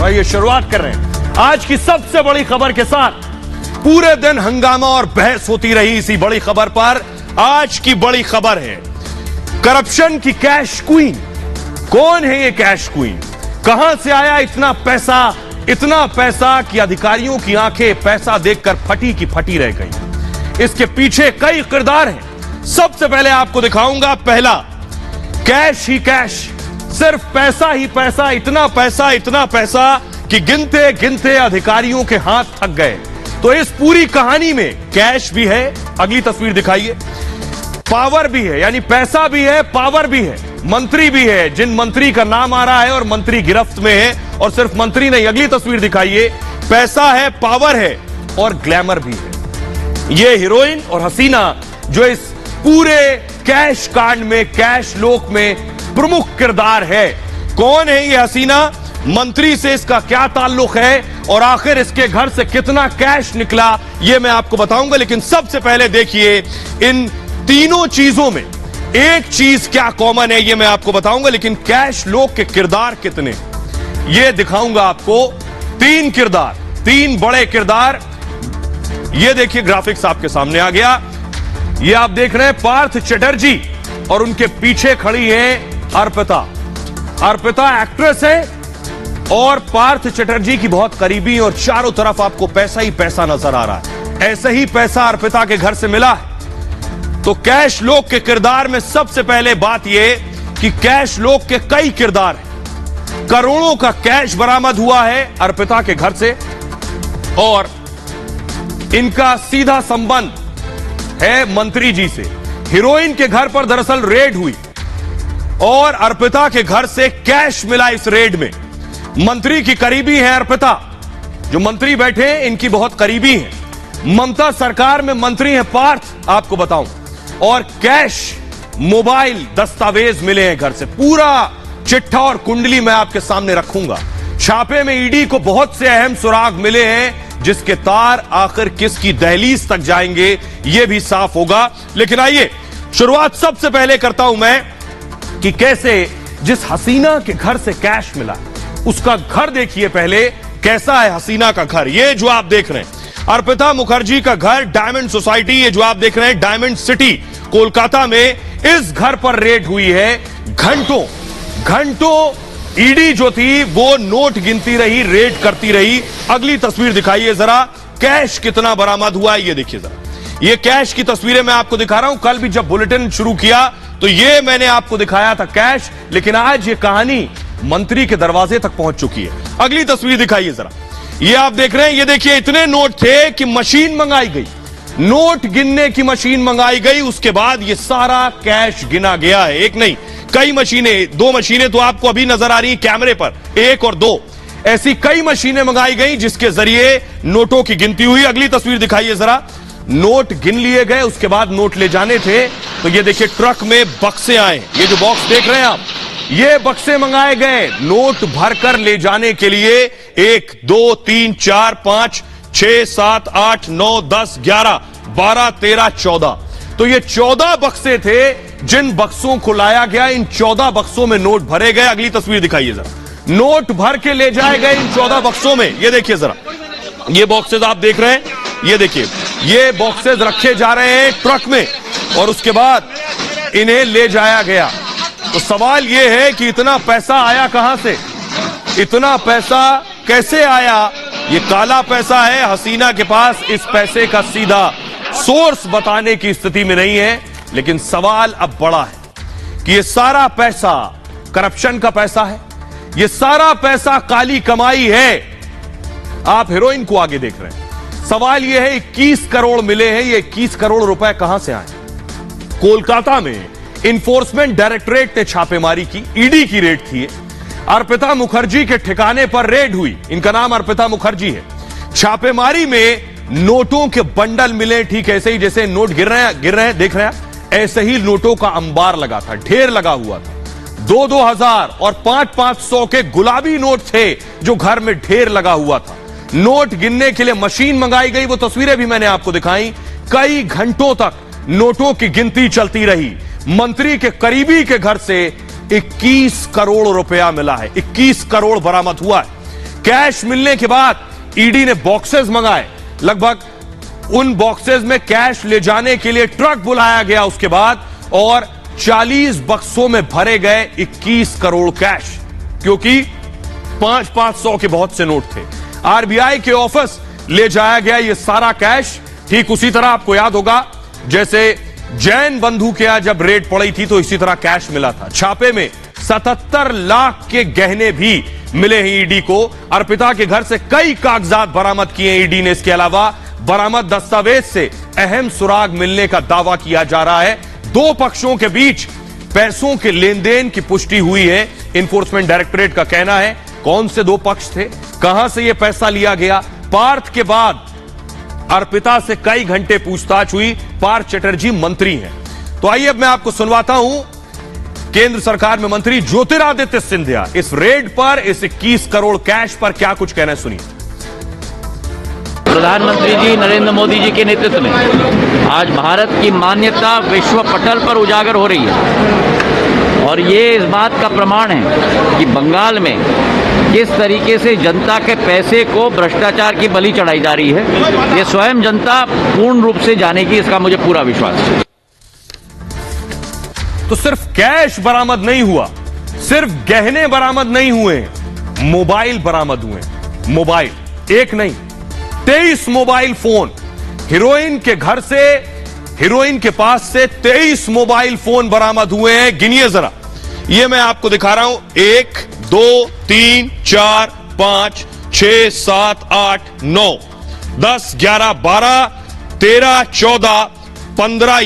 आइए शुरुआत कर रहे हैं आज की सबसे बड़ी खबर के साथ। पूरे दिन हंगामा और बहस होती रही इसी बड़ी खबर पर। आज की बड़ी खबर है करप्शन की कैश क्वीन। कौन है ये कैश क्वीन? कहां से आया इतना पैसा कि अधिकारियों की आंखें पैसा देखकर फटी की फटी रह गई। इसके पीछे कई किरदार हैं। सबसे पहले आपको दिखाऊंगा पहला, कैश ही कैश, सिर्फ पैसा ही पैसा, इतना पैसा कि गिनते गिनते अधिकारियों के हाथ थक गए। तो इस पूरी कहानी में कैश भी है, अगली तस्वीर दिखाइए, पावर भी है, यानी पैसा भी है, पावर भी है, मंत्री भी है, जिन मंत्री का नाम आ रहा है और मंत्री गिरफ्त में है। और सिर्फ मंत्री नहीं, अगली तस्वीर दिखाइए, पैसा है, पावर है और ग्लैमर भी है। ये हीरोइन और हसीना जो इस पूरे कैश कांड में, कैश लोक में प्रमुख किरदार है। कौन है ये हसीना? मंत्री से इसका क्या ताल्लुक है और आखिर इसके घर से कितना कैश निकला, ये मैं आपको बताऊंगा। लेकिन सबसे पहले देखिए इन तीनों चीजों में एक चीज क्या कॉमन है, ये मैं आपको बताऊंगा। लेकिन कैश लोक के किरदार कितने, ये दिखाऊंगा आपको। तीन किरदार, तीन बड़े किरदार। ये देखिए ग्राफिक्स आपके सामने आ गया। ये आप देख रहे हैं पार्थ चटर्जी और उनके पीछे खड़ी है अर्पिता। अर्पिता एक्ट्रेस है और पार्थ चटर्जी की बहुत करीबी, और चारों तरफ आपको पैसा ही पैसा नजर आ रहा है। ऐसे ही पैसा अर्पिता के घर से मिला है। तो कैश लोक के किरदार में सबसे पहले बात यह कि कैश लोक के कई किरदार हैं। करोड़ों का कैश बरामद हुआ है अर्पिता के घर से और इनका सीधा संबंध है मंत्री जी से। हीरोइन के घर पर दरअसल रेड हुई और अर्पिता के घर से कैश मिला। इस रेड में मंत्री की करीबी है अर्पिता, जो मंत्री बैठे हैं इनकी बहुत करीबी है। ममता सरकार में मंत्री हैं पार्थ, आपको बताऊं। और कैश, मोबाइल, दस्तावेज मिले हैं घर से। पूरा चिट्ठा और कुंडली मैं आपके सामने रखूंगा। छापे में ईडी को बहुत से अहम सुराग मिले हैं, जिसके तार आखिर किसकी दहलीज तक जाएंगे यह भी साफ होगा। लेकिन आइए शुरुआत सबसे पहले करता हूं मैं कि कैसे जिस हसीना के घर से कैश मिला उसका घर देखिए पहले कैसा है। हसीना का घर ये जो आप देख रहे हैं, अर्पिता मुखर्जी का घर डायमंड सोसाइटी, ये जो आप देख रहे हैं डायमंड सिटी कोलकाता में, इस घर पर रेड हुई है। घंटों ईडी जो थी वो नोट गिनती रही, रेड करती रही। अगली तस्वीर दिखाइए जरा, कैश कितना बरामद हुआ है ये देखिए जरा। ये कैश की तस्वीरें मैं आपको दिखा रहा हूं। कल भी जब बुलेटिन शुरू किया तो ये मैंने आपको दिखाया था कैश, लेकिन आज ये कहानी मंत्री के दरवाजे तक पहुंच चुकी है। अगली तस्वीर दिखाइए जरा, ये आप देख रहे हैं, ये देखिए इतने नोट थे कि मशीन मंगाई गई, नोट गिनने की मशीन मंगाई गई। उसके बाद ये सारा कैश गिना गया है। एक नहीं, कई मशीनें, दो मशीनें तो आपको अभी नजर आ रही हैं कैमरे पर, एक और दो, ऐसी कई मशीनें मंगाई गई जिसके जरिए नोटों की गिनती हुई। अगली तस्वीर दिखाइए जरा, नोट गिन लिए गए, उसके बाद नोट ले जाने थे तो ये देखिए ट्रक में बक्से आए। ये जो बॉक्स देख रहे हैं आप, ये बक्से मंगाए गए नोट भरकर ले जाने के लिए। 1 2 3 4 5 6 7 8 9 10 11 12 13 14, तो ये 14 बक्से थे जिन बक्सों को लाया गया। इन 14 बक्सों में नोट भरे गए। अगली तस्वीर दिखाइए जरा, नोट भर के ले जाए गए इन 14 बक्सों में। ये देखिए जरा, ये बॉक्सेस आप देख रहे हैं, ये देखिए ये बॉक्सेस रखे जा रहे हैं ट्रक में और उसके बाद इन्हें ले जाया गया। तो सवाल यह है कि इतना पैसा आया कहां से, इतना पैसा कैसे आया? ये काला पैसा है, हसीना के पास इस पैसे का सीधा सोर्स बताने की स्थिति में नहीं है। लेकिन सवाल अब बड़ा है कि ये सारा पैसा करप्शन का पैसा है, ये सारा पैसा काली कमाई है। आप हीरोइन को आगे देख रहे हैं। सवाल यह है 21 करोड़ मिले हैं, ये 21 करोड़ रुपए कहां से आए? कोलकाता में इन्फोर्समेंट डायरेक्टरेट ने छापेमारी की, ईडी की रेड थी। अर्पिता मुखर्जी के ठिकाने पर रेड हुई, इनका नाम अर्पिता मुखर्जी है। छापेमारी में नोटों के बंडल मिले, ठीक ऐसे ही जैसे नोट गिर रहे हैं देख रहे हैं, ऐसे ही नोटों का अंबार लगा था, ढेर लगा हुआ था। 2-2 हजार और 5-500 के गुलाबी नोट थे जो घर में ढेर लगा हुआ था। नोट गिनने के लिए मशीन मंगाई गई, वो तस्वीरें भी मैंने आपको दिखाई। कई घंटों तक नोटों की गिनती चलती रही। मंत्री के करीबी के घर से 21 करोड़ रुपया मिला है, 21 करोड़ बरामद हुआ है। कैश मिलने के बाद ईडी ने बॉक्सेस मंगाए, लगभग उन बॉक्सेस में कैश ले जाने के लिए ट्रक बुलाया गया उसके बाद, और 40 बक्सों में भरे गए 21 करोड़ कैश, क्योंकि 500 के बहुत से नोट थे। आरबीआई के ऑफिस ले जाया गया ये सारा कैश। ठीक उसी तरह आपको याद होगा जैसे जैन बंधु के यहां जब रेड पड़ी थी तो इसी तरह कैश मिला था। छापे में 77 लाख के गहने भी मिले हैं ईडी को। अर्पिता के घर से कई कागजात बरामद किए ईडी ने। इसके अलावा बरामद दस्तावेज से अहम सुराग मिलने का दावा किया जा रहा है। दो पक्षों के बीच पैसों के लेन देन की पुष्टि हुई है। इंफोर्समेंट डायरेक्टोरेट का कहना है कौन से दो पक्ष थे, कहां से यह पैसा लिया गया। पार्थ के बाद अर्पिता से कई घंटे पूछताछ हुई। पार्थ चटर्जी मंत्री हैं। तो आइए अब मैं आपको सुनवाता हूं केंद्र सरकार में मंत्री ज्योतिरादित्य सिंधिया इस रेड पर, इस 21 करोड़ कैश पर क्या कुछ कहना है, सुनिए। प्रधानमंत्री जी नरेंद्र मोदी जी के नेतृत्व में आज भारत की मान्यता विश्व पटल पर उजागर हो रही है, और ये इस बात का प्रमाण है कि बंगाल में किस तरीके से जनता के पैसे को भ्रष्टाचार की बलि चढ़ाई जा रही है, ये स्वयं जनता पूर्ण रूप से जानेगी, इसका मुझे पूरा विश्वास है। तो सिर्फ कैश बरामद नहीं हुआ, सिर्फ गहने बरामद नहीं हुए, मोबाइल बरामद हुए। मोबाइल एक नहीं, 23 मोबाइल फोन। हीरोइन के घर से, हीरोइन के पास से 23 मोबाइल फोन बरामद हुए हैं। गिनिए जरा, ये मैं आपको दिखा रहा हूं। 1 2 3 4 5 6 7 8 9 10 11 12 13 14 15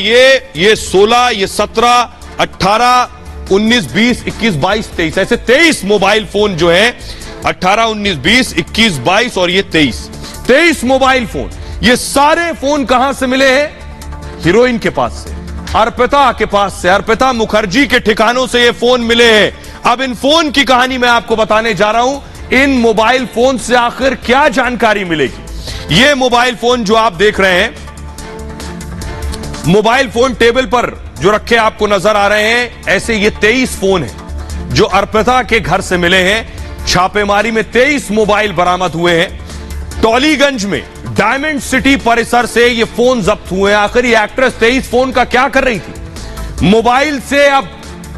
ये 16 ये 17 18 19 20 21 22 23 ऐसे 23 मोबाइल फोन जो है 18 19 20 21 22 और ये 23 मोबाइल फोन। ये सारे फोन कहां से मिले हैं? हीरोइन के पास से, अर्पिता के पास से, अर्पिता मुखर्जी के ठिकानों से ये फोन मिले हैं। अब इन फोन की कहानी मैं आपको बताने जा रहा हूं। इन मोबाइल फोन से आखिर क्या जानकारी मिलेगी? ये मोबाइल फोन जो आप देख रहे हैं, मोबाइल फोन टेबल पर जो रखे आपको नजर आ रहे हैं, ऐसे ये 23 फोन हैं जो अर्पिता के घर से मिले हैं। छापेमारी में 23 मोबाइल बरामद हुए हैं। टॉलीगंज में डायमंड सिटी परिसर से ये फोन जब्त हुए हैं। आखिर ये एक्ट्रेस 23 फोन का क्या कर रही थी? मोबाइल से अब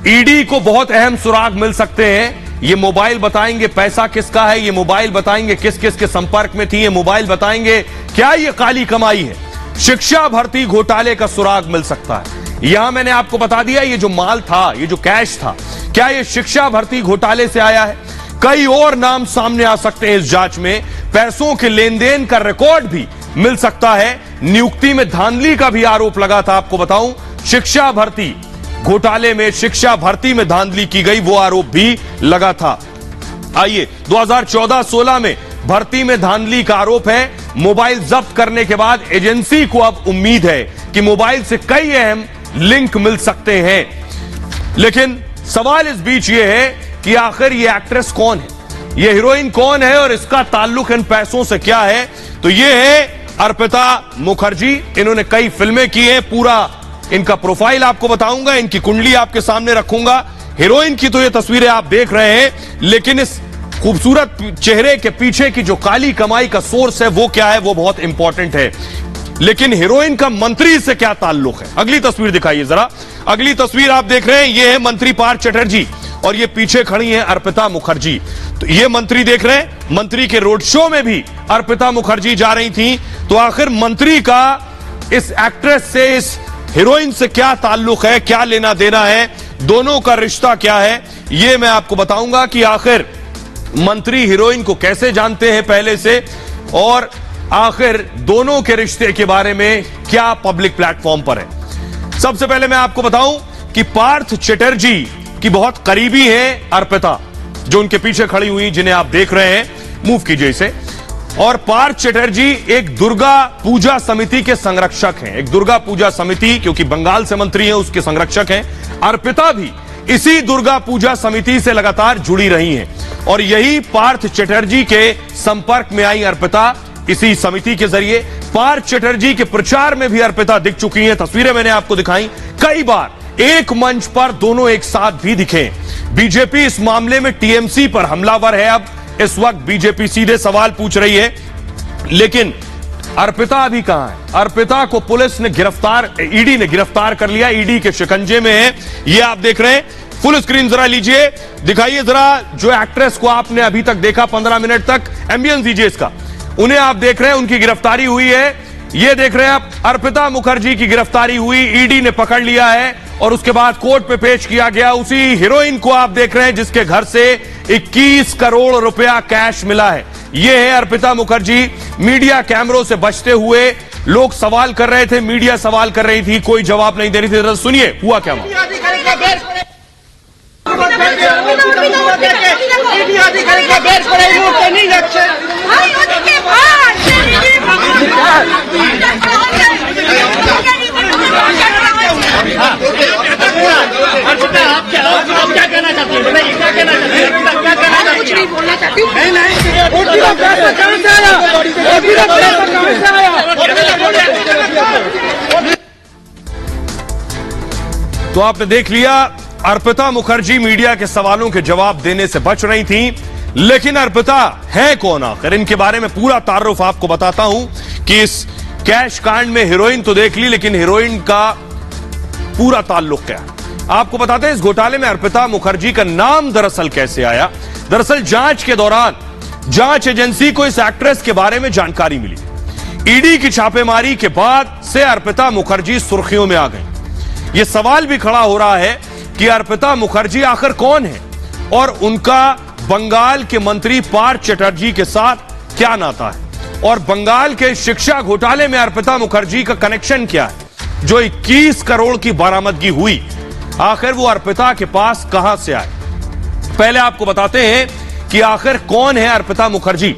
ईडी को बहुत अहम सुराग मिल सकते हैं। ये मोबाइल बताएंगे पैसा किसका है, ये मोबाइल बताएंगे किस किस के संपर्क में थी, ये मोबाइल बताएंगे क्या ये काली कमाई है। शिक्षा भर्ती घोटाले का सुराग मिल सकता है। यहां मैंने आपको बता दिया ये जो माल था, ये जो कैश था, क्या ये शिक्षा भर्ती घोटाले से आया है? कई और नाम सामने आ सकते हैं इस जांच में। पैसों के लेन देन का रिकॉर्ड भी मिल सकता है। नियुक्ति में धांधली का भी आरोप लगा था। आपको बताऊं, शिक्षा भर्ती घोटाले में शिक्षा भर्ती में धांधली की गई, वो आरोप भी लगा था। आइए, 2014-16 में भर्ती में धांधली का आरोप है। मोबाइल जब्त करने के बाद एजेंसी को अब उम्मीद है कि मोबाइल से कई अहम लिंक मिल सकते हैं। लेकिन सवाल इस बीच यह है कि आखिर ये एक्ट्रेस कौन है, ये हीरोइन कौन है और इसका ताल्लुक इन पैसों से क्या है? तो ये है अर्पिता मुखर्जी। इन्होंने कई फिल्में की हैं। पूरा इनका प्रोफाइल आपको बताऊंगा, इनकी कुंडली आपके सामने रखूंगा। हीरोइन की तो ये तस्वीरें आप देख रहे हैं, लेकिन इस खूबसूरत चेहरे के पीछे की जो काली कमाई का सोर्स है वो क्या है, वो बहुत इंपॉर्टेंट है। लेकिन हीरोइन का मंत्री से क्या ताल्लुक है? अगली तस्वीर दिखाइए जरा। अगली तस्वीर आप देख रहे हैं, ये है मंत्री पार्थ चटर्जी और ये पीछे खड़ी है अर्पिता मुखर्जी। तो ये मंत्री देख रहे हैं, मंत्री के रोड शो में भी अर्पिता मुखर्जी जा रही थी। तो आखिर मंत्री का इस एक्ट्रेस से, इस हीरोइन से क्या ताल्लुक है, क्या लेना देना है, दोनों का रिश्ता क्या है, ये मैं आपको बताऊंगा कि आखिर मंत्री हीरोइन को कैसे जानते हैं पहले से, और आखिर दोनों के रिश्ते के बारे में क्या पब्लिक प्लेटफॉर्म पर है। सबसे पहले मैं आपको बताऊं कि पार्थ चटर्जी की बहुत करीबी है अर्पिता, जो उनके पीछे खड़ी हुई, जिन्हें आप देख रहे हैं, मूव कीजिए इसे। और पार्थ चटर्जी एक दुर्गा पूजा समिति के संरक्षक हैं। एक दुर्गा पूजा समिति, क्योंकि बंगाल से मंत्री हैं, उसके संरक्षक हैं। अर्पिता भी इसी दुर्गा पूजा समिति से लगातार जुड़ी रही हैं और यही पार्थ चटर्जी के संपर्क में आई अर्पिता। इसी समिति के जरिए पार्थ चटर्जी के प्रचार में भी अर्पिता दिख चुकी हैं। तस्वीरें मैंने आपको दिखाई। कई बार एक मंच पर दोनों एक साथ भी दिखे। बीजेपी इस मामले में टीएमसी पर हमलावर है। अब इस वक्त बीजेपी सीधे सवाल पूछ रही है, लेकिन अर्पिता अभी कहां है? अर्पिता को पुलिस ने ईडी ने गिरफ्तार कर लिया, ईडी के शिकंजे में है। ये आप देख रहे हैं, फुल स्क्रीन जरा लीजिए, दिखाइए जरा जो एक्ट्रेस को आपने अभी तक देखा 15 मिनट तक, एम्बियंस दीजिए इसका, उन्हें आप देख रहे हैं, उनकी गिरफ्तारी हुई है। ये देख रहे हैं आप, अर्पिता मुखर्जी की गिरफ्तारी हुई, ईडी ने पकड़ लिया है और उसके बाद कोर्ट पे पेश किया गया। उसी हीरोइन को आप देख रहे हैं जिसके घर से 21 करोड़ रुपया कैश मिला है। यह है अर्पिता मुखर्जी। मीडिया कैमरों से बचते हुए लोग सवाल कर रहे थे, मीडिया सवाल कर रही थी, कोई जवाब नहीं दे रही थी। सुनिए हुआ क्या मामला। क्या कहना चाहती हैं? क्या कहना चाहती हैं? कुछ नहीं बोलना चाहती हूँ। तो आपने देख लिया, अर्पिता मुखर्जी मीडिया के सवालों के जवाब देने से बच रही थी, लेकिन अर्पिता है कौन आखिर? इनके बारे में पूरा तारुफ आपको बताता हूं कि इस कैश कांड में हीरोइन तो देख ली, लेकिन हीरोइन का पूरा ताल्लुक क्या है आपको बताते हैं। इस घोटाले में अर्पिता मुखर्जी का नाम दरअसल कैसे आया? दरअसल जांच के दौरान जांच एजेंसी को इस एक्ट्रेस के बारे में जानकारी मिली। ईडी की छापेमारी के बाद से अर्पिता मुखर्जी सुर्खियों में आ गई। यह सवाल भी खड़ा हो रहा है कि अर्पिता मुखर्जी आखिर कौन है और उनका बंगाल के मंत्री पार्थ चटर्जी के साथ क्या नाता है, और बंगाल के शिक्षा घोटाले में अर्पिता मुखर्जी का कनेक्शन क्या है? जो 21 करोड़ की बरामदगी हुई, आखिर वो अर्पिता के पास कहां से आए? पहले आपको बताते हैं कि आखिर कौन है अर्पिता मुखर्जी।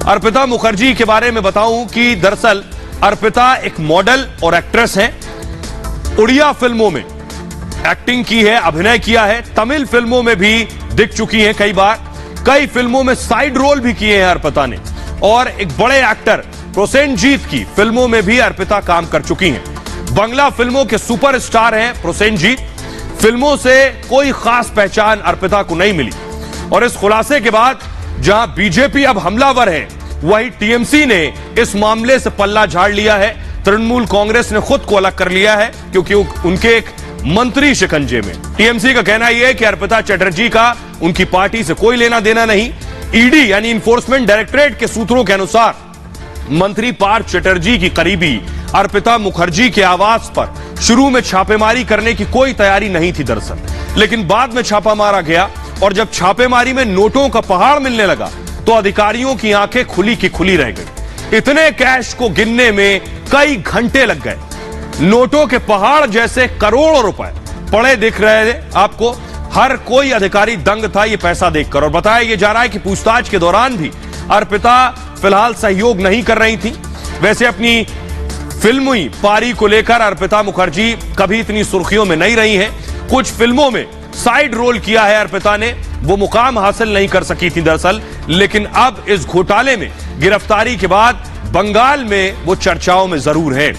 अर्पिता मुखर्जी के बारे में बताऊं कि दरअसल अर्पिता एक मॉडल और एक्ट्रेस है। उड़िया फिल्मों में एक्टिंग की है, अभिनय किया है, तमिल फिल्मों में भी दिख चुकी हैं कई बार, कई फिल्मों में साइड रोल भी किए हैं अर्पिता ने, और एक बड़े एक्टर प्रोसेनजीत की फिल्मों में भी अर्पिता काम कर चुकी हैं। बंगला फिल्मों के सुपरस्टार हैं प्रोसेनजीत। फिल्मों से कोई खास पहचान अर्पिता को नहीं मिली, और इस खुलासे के बाद जहां बीजेपी अब हमलावर है, वही टीएमसी ने इस मामले से पल्ला झाड़ लिया है। तृणमूल कांग्रेस ने खुद को अलग कर लिया है क्योंकि उनके एक मंत्री शिकंजे में। टीएमसी का कहना यह है कि अर्पिता चटर्जी का उनकी पार्टी से कोई लेना देना नहीं। ईडी यानी इन्फोर्समेंट डायरेक्टरेट के सूत्रों के अनुसार मंत्री पार्थ चटर्जी की करीबी अर्पिता मुखर्जी के आवास पर शुरू में छापेमारी करने की कोई तैयारी नहीं थी दरअसल, लेकिन बाद में छापा मारा गया, और जब छापेमारी में नोटों का पहाड़ मिलने लगा तो अधिकारियों की आंखें खुली की खुली रह गई। इतने कैश को गिनने में कई घंटे लग गए। नोटों के पहाड़ जैसे करोड़ों रुपए पड़े दिख रहे थे आपको। हर कोई अधिकारी दंग था ये पैसा देखकर, और बताया यह जा रहा है कि पूछताछ के दौरान भी अर्पिता फिलहाल सहयोग नहीं कर रही थी। वैसे अपनी फिल्मी पारी को लेकर अर्पिता मुखर्जी कभी इतनी सुर्खियों में नहीं रही हैं। कुछ फिल्मों में साइड रोल किया है अर्पिता ने, वो मुकाम हासिल नहीं कर सकी थी दरअसल, लेकिन अब इस घोटाले में गिरफ्तारी के बाद बंगाल में वो चर्चाओं में जरूर है।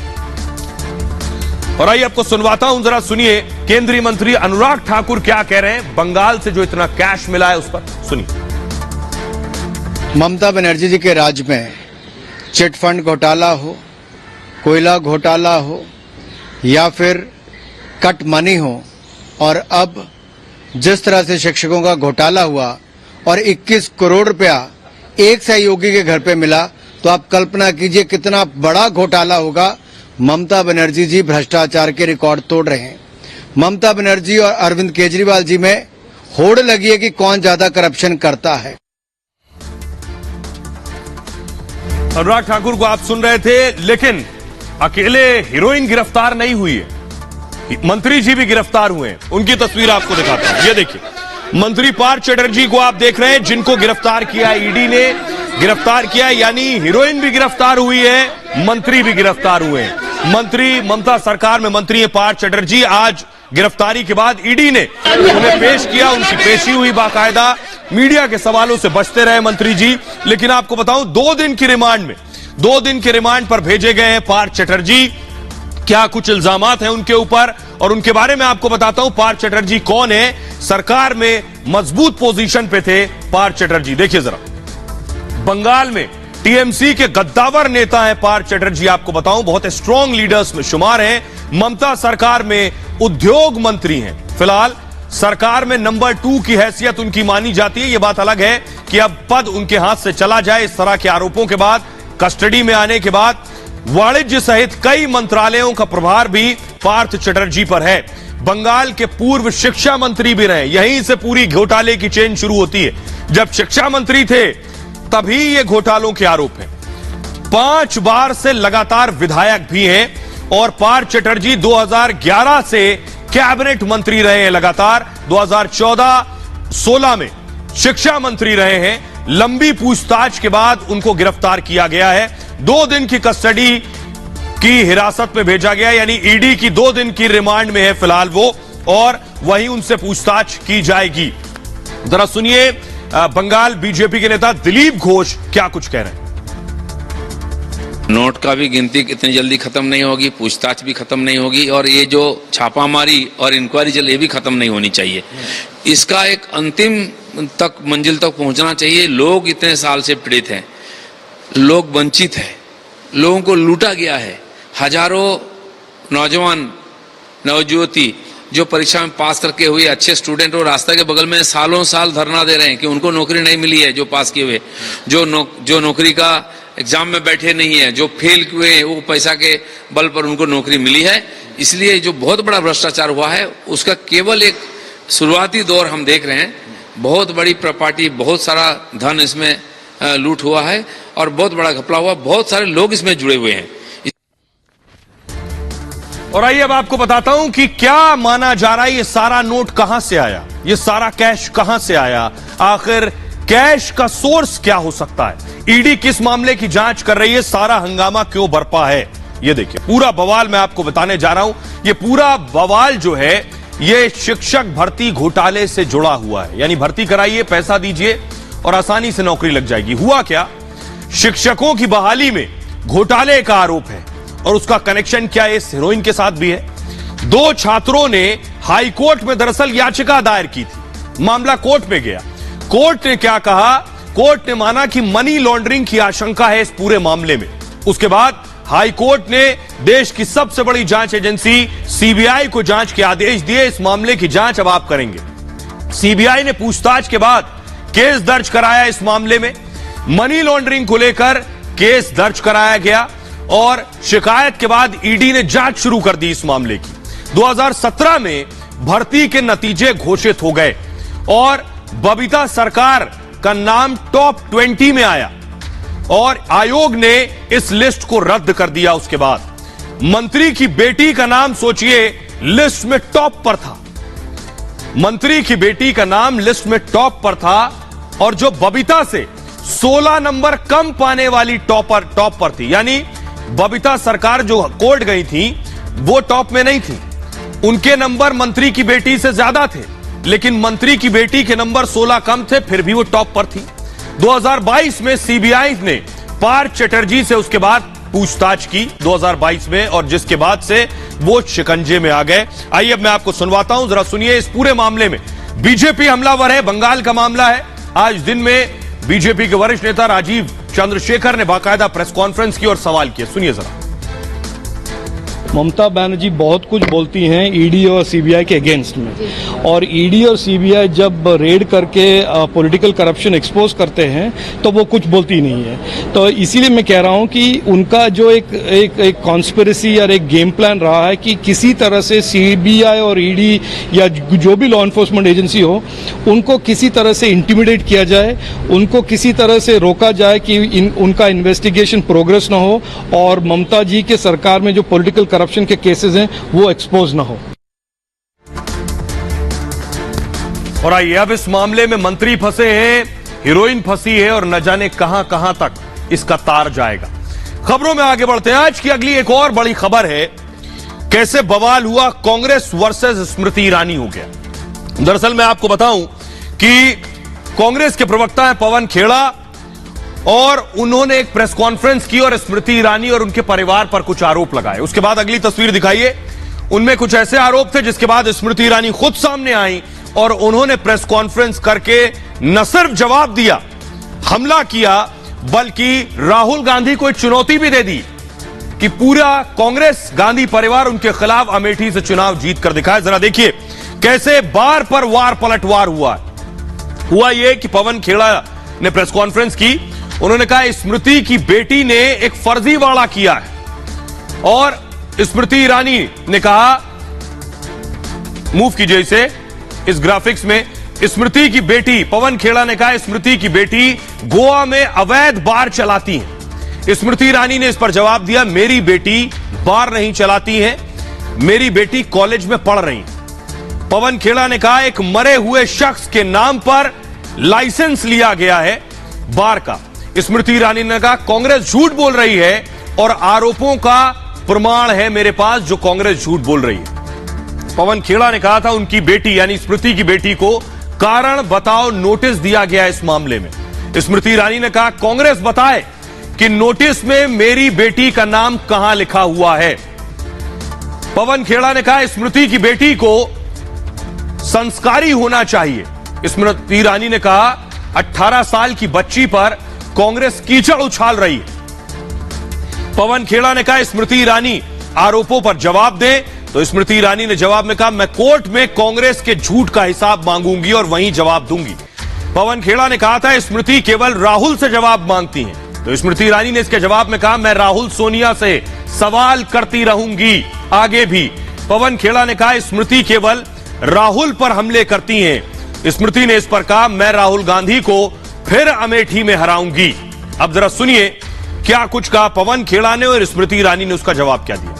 और आइए आपको सुनवाता हूं, जरा सुनिए केंद्रीय मंत्री अनुराग ठाकुर क्या कह रहे हैं बंगाल से जो इतना कैश मिला है उस पर। सुनिए। ममता बनर्जी जी के राज में चिट फंड घोटाला हो, कोयला घोटाला हो, या फिर कट मनी हो, और अब जिस तरह से शिक्षकों का घोटाला हुआ और 21 करोड़ रुपया एक सहयोगी के घर पे मिला, तो आप कल्पना कीजिए कितना बड़ा घोटाला होगा। ममता बनर्जी जी भ्रष्टाचार के रिकॉर्ड तोड़ रहे हैं। ममता बनर्जी और अरविंद केजरीवाल जी में होड़ लगी है कि कौन ज्यादा करप्शन करता है। अनुराग ठाकुर को आप सुन रहे थे, लेकिन अकेले हीरोइन गिरफ्तार नहीं हुई है, मंत्री जी भी गिरफ्तार हुए हैं। उनकी तस्वीर आपको दिखाता हूं, ये देखिए। मंत्री पार्थ चटर्जी को आप देख रहे हैं, जिनको गिरफ्तार किया ईडी ने गिरफ्तार किया, यानी हीरोइन भी गिरफ्तार हुई है, मंत्री भी गिरफ्तार हुए हैं। मंत्री ममता सरकार में मंत्री है पार्थ चटर्जी। आज गिरफ्तारी के बाद ईडी ने उन्हें पेश किया, उनकी पेशी हुई बाकायदा। मीडिया के सवालों से बचते रहे मंत्री जी, लेकिन आपको बताऊं 2 दिन की रिमांड पर भेजे गए हैं पार्थ चटर्जी। क्या कुछ इल्जामात हैं उनके ऊपर और उनके बारे में आपको बताता हूं। पार्थ चटर्जी कौन है? सरकार में मजबूत पोजीशन पे थे पार्थ चटर्जी। देखिए जरा, बंगाल में टीएमसी के गद्दावर नेता हैं पार्थ चटर्जी। आपको बताऊं, बहुत स्ट्रांग लीडर्स में शुमार हैं। ममता सरकार में उद्योग मंत्री हैं। फिलहाल सरकार में नंबर 2 की हैसियत उनकी मानी जाती है। यह बात अलग है कि अब पद उनके हाथ से चला जाए। इस तरह के आरोपों के बाद, कस्टडी में आने के बाद वाणिज्य सहित कई मंत्रालयों का प्रभार भी पार्थ चटर्जी पर है। बंगाल के पूर्व शिक्षा मंत्री भी रहे। यहीं से पूरी घोटाले की चेन शुरू होती है। जब शिक्षा मंत्री थे तभी ये घोटालों के आरोप हैं। 5 बार से लगातार विधायक भी हैं और पार्थ चटर्जी 2011 से कैबिनेट मंत्री रहे हैं लगातार। 2014-16 में शिक्षा मंत्री रहे हैं। लंबी पूछताछ के बाद उनको गिरफ्तार किया गया है। 2 दिन की कस्टडी की हिरासत में भेजा गया, यानी ईडी की 2 दिन की रिमांड में है फिलहाल वो, और वहीं उनसे पूछताछ की जाएगी। जरा सुनिए बंगाल बीजेपी के नेता दिलीप घोष क्या कुछ कह रहे हैं। नोट का भी गिनती इतनी जल्दी खत्म नहीं होगी, पूछताछ भी खत्म नहीं होगी, और ये जो छापामारी और इंक्वायरी चल ये भी खत्म नहीं होनी चाहिए। इसका एक अंतिम तक मंजिल तक पहुंचना चाहिए। लोग इतने साल से पीड़ित हैं, लोग वंचित हैं, लोगों को लूटा गया है। हजारों नौजवान नवजुवती जो परीक्षा में पास करके हुए अच्छे स्टूडेंट और रास्ते के बगल में सालों साल धरना दे रहे हैं कि उनको नौकरी नहीं मिली है। जो पास किए हुए, जो नौकरी का एग्जाम में बैठे नहीं है, जो फेल हुए वो पैसा के बल पर उनको नौकरी मिली है। इसलिए जो बहुत बड़ा भ्रष्टाचार हुआ है उसका केवल एक शुरुआती दौर हम देख रहे हैं। बहुत बड़ी प्रॉपर्टी, बहुत सारा धन इसमें लूट हुआ है और बहुत बड़ा घपला हुआ। बहुत सारे लोग इसमें जुड़े हुए हैं। और आइए अब आपको बताता हूं कि क्या माना जा रहा है। ये सारा नोट कहां से आया, ये सारा कैश कहां से आया, आखिर कैश का सोर्स क्या हो सकता है, ईडी किस मामले की जांच कर रही है, सारा हंगामा क्यों बरपा है। ये देखिए पूरा बवाल मैं आपको बताने जा रहा हूं। ये पूरा बवाल जो है ये शिक्षक भर्ती घोटाले से जुड़ा हुआ है। यानी भर्ती कराइए, पैसा दीजिए और आसानी से नौकरी लग जाएगी। हुआ क्या, शिक्षकों की बहाली में घोटाले का आरोप है और उसका कनेक्शन क्या है, इस हीरोइन के साथ भी है। 2 छात्रों ने हाई कोर्ट में दरअसल याचिका दायर की थी। मामला कोर्ट में गया। कोर्ट ने क्या कहा, कोर्ट ने माना कि मनी लॉन्ड्रिंग की आशंका है इस पूरे मामले में। उसके बाद हाई कोर्ट ने देश की सबसे बड़ी जांच एजेंसी सीबीआई को जांच के आदेश दिए। इस मामले की जांच अब आप करेंगे। सीबीआई ने पूछताछ के बाद केस दर्ज कराया। इस मामले में मनी लॉन्ड्रिंग को लेकर केस दर्ज कराया गया और शिकायत के बाद ईडी ने जांच शुरू कर दी इस मामले की। 2017 में भर्ती के नतीजे घोषित हो गए और बबीता सरकार का नाम टॉप 20 में आया और आयोग ने इस लिस्ट को रद्द कर दिया। उसके बाद मंत्री की बेटी का नाम सोचिए लिस्ट में टॉप पर था। मंत्री की बेटी का नाम लिस्ट में टॉप पर था और जो बबीता से 16 नंबर कम पाने वाली टॉप पर थी। यानी बबीता सरकार जो कोर्ट गई थी वो टॉप में नहीं थी, उनके नंबर मंत्री की बेटी से ज्यादा थे, लेकिन मंत्री की बेटी के नंबर 16 कम थे, फिर भी वो टॉप पर थी। 2022 में सीबीआई ने पार्थ चटर्जी से उसके बाद पूछताछ की 2022 में और जिसके बाद से वो शिकंजे में आ गए। आइए अब मैं आपको सुनवाता हूं, जरा सुनिए इस पूरे मामले में। बीजेपी हमलावर है, बंगाल का मामला है। आज दिन में बीजेपी के वरिष्ठ नेता राजीव चंद्रशेखर ने बाकायदा प्रेस कॉन्फ्रेंस की और सवाल किए, सुनिए जरा। ममता बनर्जी बहुत कुछ बोलती हैं ईडी और सीबीआई के अगेंस्ट में, और ईडी और सीबीआई जब रेड करके पॉलिटिकल करप्शन एक्सपोज करते हैं तो वो कुछ बोलती नहीं है। तो इसीलिए मैं कह रहा हूं कि उनका जो एक कॉन्स्पिरेसी और एक गेम प्लान रहा है कि किसी तरह से सीबीआई और ईडी या जो भी लॉ एनफोर्समेंट एजेंसी हो उनको किसी तरह से इंटिमिडेट किया जाए, उनको किसी तरह से रोका जाए कि उनका इन्वेस्टिगेशन प्रोग्रेस ना हो और ममता जी के सरकार में जो पॉलिटिकल करप्शन के केसेस हैं वो एक्सपोज ना हो। और आइए अब इस मामले में मंत्री फंसे हैं, हीरोइन फंसी है और न जाने कहां कहां तक इसका तार जाएगा। खबरों में आगे बढ़ते हैं। आज की अगली एक और बड़ी खबर है, कैसे बवाल हुआ, कांग्रेस वर्सेस स्मृति ईरानी हो गया। दरअसल मैं आपको बताऊं कि कांग्रेस के प्रवक्ता हैं पवन खेड़ा और उन्होंने एक प्रेस कॉन्फ्रेंस की और स्मृति ईरानी और उनके परिवार पर कुछ आरोप लगाए। उसके बाद अगली तस्वीर दिखाइए, उनमें कुछ ऐसे आरोप थे जिसके बाद स्मृति ईरानी खुद सामने आई और उन्होंने प्रेस कॉन्फ्रेंस करके न सिर्फ जवाब दिया, हमला किया, बल्कि राहुल गांधी को एक चुनौती भी दे दी कि पूरा कांग्रेस गांधी परिवार उनके खिलाफ अमेठी से चुनाव जीत कर दिखाए। जरा देखिए कैसे बार पर वार पलटवार हुआ यह कि पवन खेड़ा ने प्रेस कॉन्फ्रेंस की। उन्होंने कहा स्मृति की बेटी ने एक फर्जीवाड़ा किया है और स्मृति ईरानी ने कहा, मूव कीजिए इसे इस ग्राफिक्स में, स्मृति की बेटी, पवन खेड़ा ने कहा स्मृति की बेटी गोवा में अवैध बार चलाती है। स्मृति ईरानी ने इस पर जवाब दिया, मेरी बेटी बार नहीं चलाती है, मेरी बेटी कॉलेज में पढ़ रही है। पवन खेड़ा ने कहा एक मरे हुए शख्स के नाम पर लाइसेंस लिया गया है बार का। स्मृति ईरानी ने कहा कांग्रेस झूठ बोल रही है और आरोपों का प्रमाण है मेरे पास जो कांग्रेस झूठ बोल रही है। पवन खेड़ा ने कहा था उनकी बेटी यानी स्मृति की बेटी को कारण बताओ नोटिस दिया गया इस मामले में। स्मृति ईरानी ने कहा कांग्रेस बताए कि नोटिस में मेरी बेटी का नाम कहां लिखा हुआ है। पवन खेड़ा ने कहा स्मृति की बेटी को संस्कारी होना चाहिए। स्मृति ईरानी ने कहा 18 साल की बच्ची पर कांग्रेस कीचड़ उछाल रही है। पवन खेड़ा ने कहा स्मृति ईरानी आरोपों पर जवाब दें, तो स्मृति ईरानी ने जवाब में कहा मैं कोर्ट में कांग्रेस के झूठ का हिसाब मांगूंगी और वहीं जवाब दूंगी। पवन खेड़ा ने कहा था स्मृति केवल राहुल से जवाब मांगती हैं, तो स्मृति ईरानी ने इसके जवाब में कहा मैं राहुल सोनिया से सवाल करती रहूंगी आगे भी। पवन खेड़ा ने कहा स्मृति केवल राहुल पर हमले करती हैं। स्मृति ने इस पर कहा मैं राहुल गांधी को फिर अमेठी में हराऊंगी। अब जरा सुनिए क्या कुछ कहा पवन खेड़ा ने और स्मृति ईरानी ने उसका जवाब क्या दिया।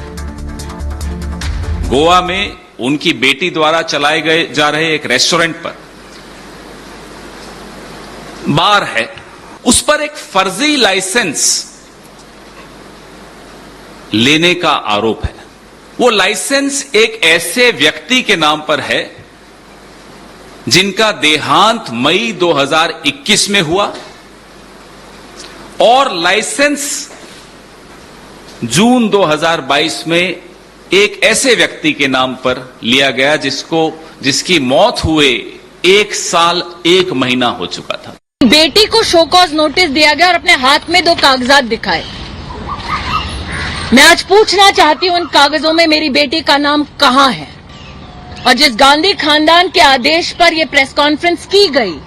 गोवा में उनकी बेटी द्वारा चलाए गए जा रहे एक रेस्टोरेंट पर बार है, उस पर एक फर्जी लाइसेंस लेने का आरोप है। वो लाइसेंस एक ऐसे व्यक्ति के नाम पर है जिनका देहांत मई 2021 में हुआ और लाइसेंस जून 2022 में एक ऐसे व्यक्ति के नाम पर लिया गया जिसकी मौत हुए 1 साल 1 महीना हो चुका था। बेटी को शो कॉज नोटिस दिया गया और अपने हाथ में 2 कागजात दिखाए। मैं आज पूछना चाहती हूं उन कागजों में मेरी बेटी का नाम कहां है और जिस गांधी खानदान के आदेश पर यह प्रेस कॉन्फ्रेंस की गई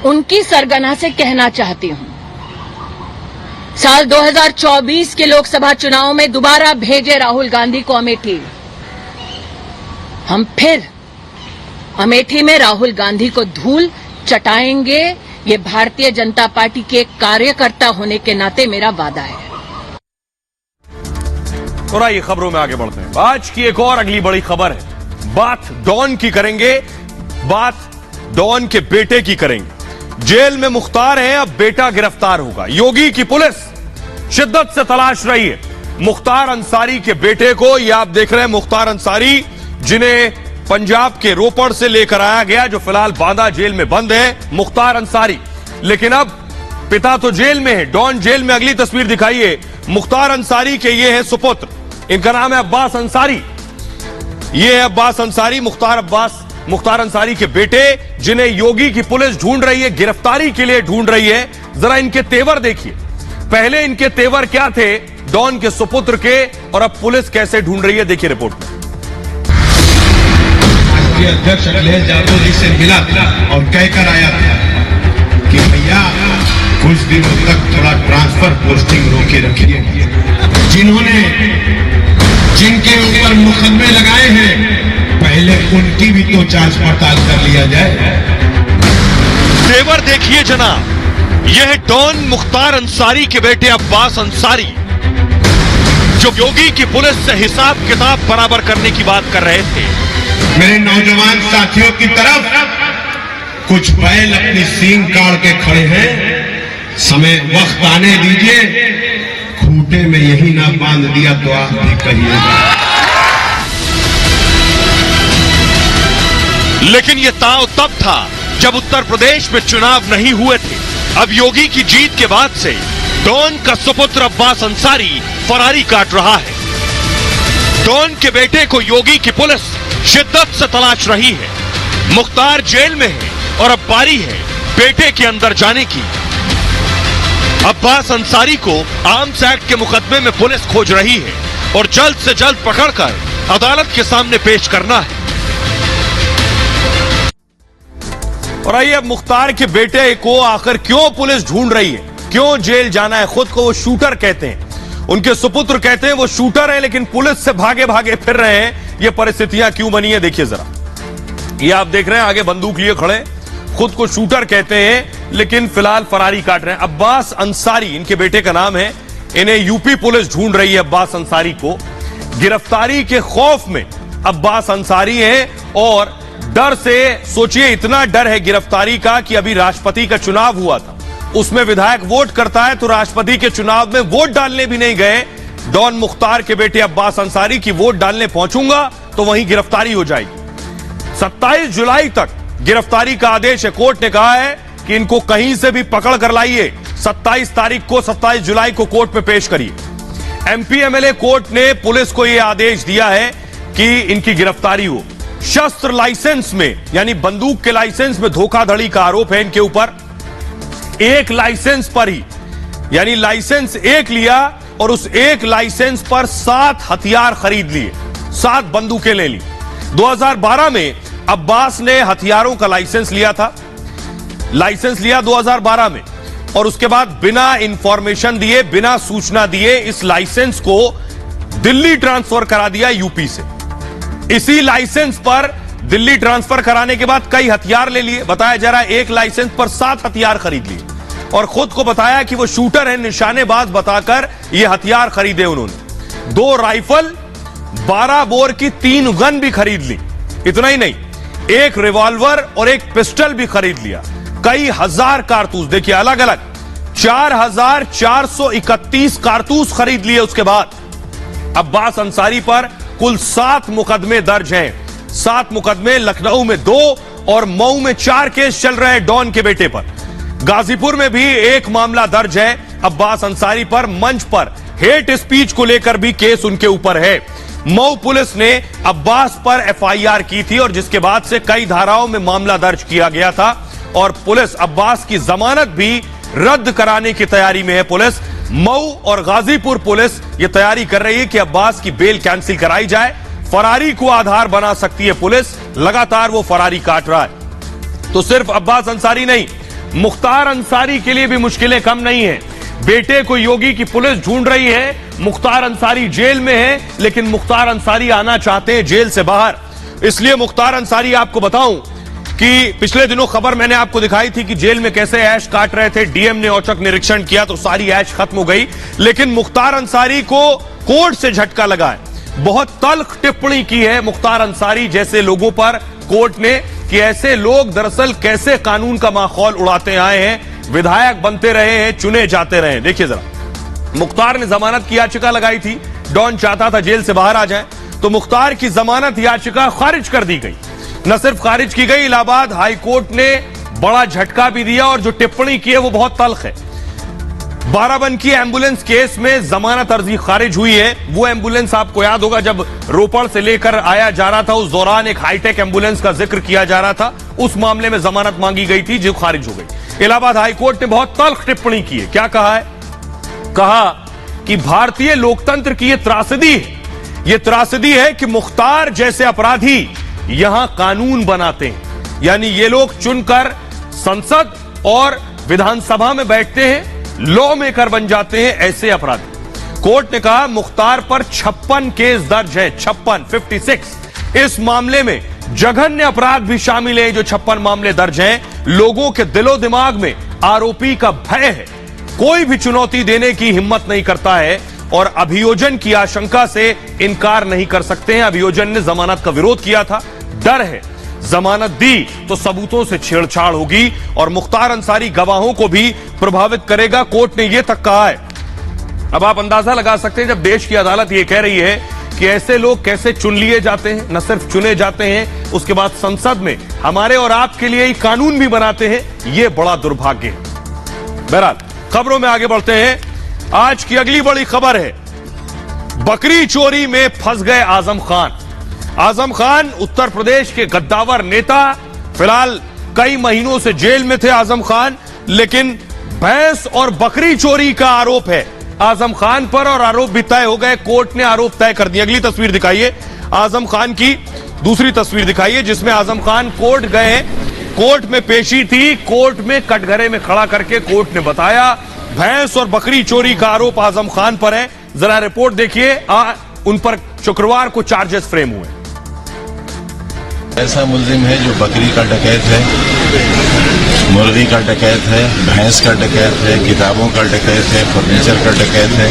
उनकी सरगना से कहना चाहती हूं साल 2024 के लोकसभा चुनाव में दोबारा भेजे राहुल गांधी को अमेठी। हम फिर अमेठी में राहुल गांधी को धूल चटाएंगे। ये भारतीय जनता पार्टी के कार्यकर्ता होने के नाते मेरा वादा है। और आइए खबरों में आगे बढ़ते हैं। आज की एक और अगली बड़ी खबर है। बात डॉन की करेंगे, बात डॉन के बेटे की करेंगे। जेल में मुख्तार है, अब बेटा गिरफ्तार होगा। योगी की पुलिस शिद्दत से तलाश रही है मुख्तार अंसारी के बेटे को। ये आप देख रहे हैं मुख्तार अंसारी जिन्हें पंजाब के रोपड़ से लेकर आया गया, जो फिलहाल बांदा जेल में बंद है। मुख्तार अंसारी, लेकिन अब पिता तो जेल में है, डॉन जेल में। अगली तस्वीर दिखाइए मुख्तार अंसारी के, ये है सुपुत्र, इनका नाम है अब्बास अंसारी। ये है अब्बास अंसारी, मुख्तार अंसारी के बेटे जिन्हें योगी की पुलिस ढूंढ रही है, गिरफ्तारी के लिए ढूंढ रही है। जरा इनके तेवर देखिए, पहले इनके तेवर क्या थे डॉन के सुपुत्र के, और अब पुलिस कैसे ढूंढ रही है, देखिए रिपोर्ट में। अध्यक्ष अखिलेश यादव जी से मिला और कहकर आया था कि भैया कुछ दिनों तक थोड़ा ट्रांसफर पोस्टिंग रोके रखिए। जिनके ऊपर मुकदमे लगाए हैं पहले उनकी भी तो जांच पड़ताल कर लिया जाए। तेवर देखिए जनाब, यह डॉन मुख्तार अंसारी के बेटे अब्बास अंसारी जो योगी की पुलिस से हिसाब किताब बराबर करने की बात कर रहे थे। मेरे नौजवान साथियों की तरफ कुछ बैल अपनी सींग काढ़ के खड़े हैं, समय वक्त आने दीजिए, खूंटे में यही ना बांध दिया तो आप भी कहिएगा। लेकिन यह ताव तब था जब उत्तर प्रदेश में चुनाव नहीं हुए थे। अब योगी की जीत के बाद से डॉन का सुपुत्र अब्बास अंसारी फरारी काट रहा है। डॉन के बेटे को योगी की पुलिस शिद्दत से तलाश रही है। मुख्तार जेल में है और अब बारी है बेटे के अंदर जाने की। अब्बास अंसारी को आर्म्स एक्ट के मुकदमे में पुलिस खोज रही है और जल्द से जल्द पकड़कर अदालत के सामने पेश करना है। और आइए अब मुख्तार के बेटे को आखिर क्यों पुलिस ढूंढ रही है, क्यों जेल जाना है। खुद को वो शूटर कहते हैं, उनके सुपुत्र कहते हैं वो शूटर है, लेकिन पुलिस से भागे भागे फिर रहे हैं। ये परिस्थितियां क्यों बनी है देखिए जरा। ये आप देख रहे हैं आगे बंदूक लिए खड़े, खुद को शूटर कहते हैं लेकिन फिलहाल फरारी काट रहे हैं। अब्बास अंसारी इनके बेटे का नाम है। इन्हें यूपी पुलिस ढूंढ रही है। अब्बास अंसारी को गिरफ्तारी के खौफ में अब्बास अंसारी है और डर से, सोचिए इतना डर है गिरफ्तारी का कि अभी राष्ट्रपति का चुनाव हुआ था, उसमें विधायक वोट करता है तो राष्ट्रपति के चुनाव में वोट डालने भी नहीं गए डॉन मुख्तार के बेटे अब्बास अंसारी की वोट डालने पहुंचूंगा तो वहीं गिरफ्तारी हो जाएगी। 27 जुलाई तक गिरफ्तारी का आदेश है। कोर्ट ने कहा है कि इनको कहीं से भी पकड़ कर लाइए, 27 जुलाई को कोर्ट में पेश करिए। एमपी एमएलए कोर्ट ने पुलिस को यह आदेश दिया है कि इनकी गिरफ्तारी हो। शस्त्र लाइसेंस में यानी बंदूक के लाइसेंस में धोखाधड़ी का आरोप है इनके ऊपर। एक लाइसेंस पर ही, यानी लाइसेंस एक लिया और उस एक लाइसेंस पर 7 हथियार खरीद लिए, 7 बंदूकें ले ली। 2012 में अब्बास ने हथियारों का लाइसेंस लिया था, लाइसेंस लिया 2012 में, और उसके बाद बिना इंफॉर्मेशन दिए, बिना सूचना दिए इस लाइसेंस को दिल्ली ट्रांसफर करा दिया यूपी से। इसी लाइसेंस पर दिल्ली ट्रांसफर कराने के बाद कई हथियार ले लिए। बताया जा रहा है एक लाइसेंस पर 7 हथियार खरीद लिए और खुद को बताया कि वो शूटर है, निशानेबाज बताकर ये हथियार खरीदे उन्होंने। 2 राइफल, 12 बोर की 3 गन भी खरीद ली। इतना ही नहीं, एक रिवॉल्वर और एक पिस्टल भी खरीद लिया। कई हजार कारतूस, देखिए अलग अलग 4431 कारतूस खरीद लिए। उसके बाद अब्बास अंसारी पर कुल 7 मुकदमे दर्ज हैं। 7 मुकदमे, लखनऊ में 2 और मऊ में 4 केस चल रहे हैं डॉन के बेटे पर। गाजीपुर में भी एक मामला दर्ज है अब्बास अंसारी पर। मंच पर हेट स्पीच को लेकर भी केस उनके ऊपर है। मऊ पुलिस ने अब्बास पर एफआईआर की थी और जिसके बाद से कई धाराओं में मामला दर्ज किया गया था और पुलिस अब्बास की जमानत भी रद्द कराने की तैयारी में है। पुलिस मऊ और गाजीपुर पुलिस ये तैयारी कर रही है कि अब्बास की बेल कैंसिल कराई जाए। फरारी को आधार बना सकती है पुलिस, लगातार वो फरारी काट रहा है। तो सिर्फ अब्बास अंसारी नहीं, मुख्तार अंसारी के लिए भी मुश्किलें कम नहीं है। बेटे को योगी की पुलिस ढूंढ रही है। मुख्तार अंसारी जेल में है, लेकिन मुख्तार अंसारी आना चाहते हैं जेल से बाहर। इसलिए मुख्तार अंसारी, आपको बताऊं कि पिछले दिनों खबर मैंने आपको दिखाई थी कि जेल में कैसे ऐश काट रहे थे। डीएम ने औचक निरीक्षण किया तो सारी ऐश खत्म हो गई, लेकिन मुख्तार अंसारी को कोर्ट से झटका लगा है। बहुत तल्ख टिप्पणी की है मुख्तार अंसारी जैसे लोगों पर कोर्ट ने कि ऐसे लोग दरअसल कैसे कानून का माहौल उड़ाते आए हैं, विधायक बनते रहे हैं, चुने जाते रहे। देखिए जरा, मुख्तार ने जमानत की याचिका लगाई थी। डॉन चाहता था जेल से बाहर आ जाए, तो मुख्तार की जमानत याचिका खारिज कर दी गई। न सिर्फ खारिज की गई, इलाहाबाद हाई कोर्ट ने बड़ा झटका भी दिया और जो टिप्पणी की है वो बहुत तल्ख है। बाराबंकी एम्बुलेंस केस में जमानत अर्जी खारिज हुई है। वो एम्बुलेंस आपको याद होगा जब रोपड़ से लेकर आया जा रहा था, उस दौरान एक हाईटेक एम्बुलेंस का जिक्र किया जा रहा था। उस मामले में जमानत मांगी गई थी जो खारिज हो गई। इलाहाबाद हाईकोर्ट ने बहुत तल्ख टिप्पणी की है। क्या कहा है? कहा कि भारतीय लोकतंत्र की यह त्रासदी है, यह त्रासदी है कि मुख्तार जैसे अपराधी यहां कानून बनाते हैं। यानी ये लोग चुनकर संसद और विधानसभा में बैठते हैं, लॉ मेकर बन जाते हैं ऐसे अपराधी। कोर्ट ने कहा मुख्तार पर 56 केस दर्ज है, 56। इस मामले में जघन्य अपराध भी शामिल है। जो 56 मामले दर्ज हैं, लोगों के दिलो दिमाग में आरोपी का भय है, कोई भी चुनौती देने की हिम्मत नहीं करता है और अभियोजन की आशंका से इनकार नहीं कर सकते हैं। अभियोजन ने जमानत का विरोध किया था, डर है जमानत दी तो सबूतों से छेड़छाड़ होगी और मुख्तार अंसारी गवाहों को भी प्रभावित करेगा। कोर्ट ने यह तक कहा है। अब आप अंदाजा लगा सकते हैं जब देश की अदालत यह कह रही है कि ऐसे लोग कैसे चुन लिए जाते हैं, न सिर्फ चुने जाते हैं, उसके बाद संसद में हमारे और आपके लिए ही कानून भी बनाते हैं, यह बड़ा दुर्भाग्य है। बहरहाल खबरों में आगे बढ़ते हैं। आज की अगली बड़ी खबर है बकरी चोरी में फंस गए आजम खान। आजम खान उत्तर प्रदेश के गद्दावर नेता, फिलहाल कई महीनों से जेल में थे आजम खान, लेकिन भैंस और बकरी चोरी का आरोप है आजम खान पर और आरोप भी तय हो गए। कोर्ट ने आरोप तय कर दिया। अगली तस्वीर दिखाइए, आजम खान की दूसरी तस्वीर दिखाइए जिसमें आजम खान कोर्ट गए हैं। कोर्ट में पेशी थी। कोर्ट में कटघरे में खड़ा करके कोर्ट ने बताया भैंस और बकरी चोरी का आरोप आजम खान पर है। जरा रिपोर्ट देखिए। उन पर शुक्रवार को चार्जेस फ्रेम हुए। ऐसा मुलजिम है जो बकरी का डकैत है, मुर्गी का डकैत है, भैंस का डकैत है, किताबों का डकैत है, फर्नीचर का डकैत है।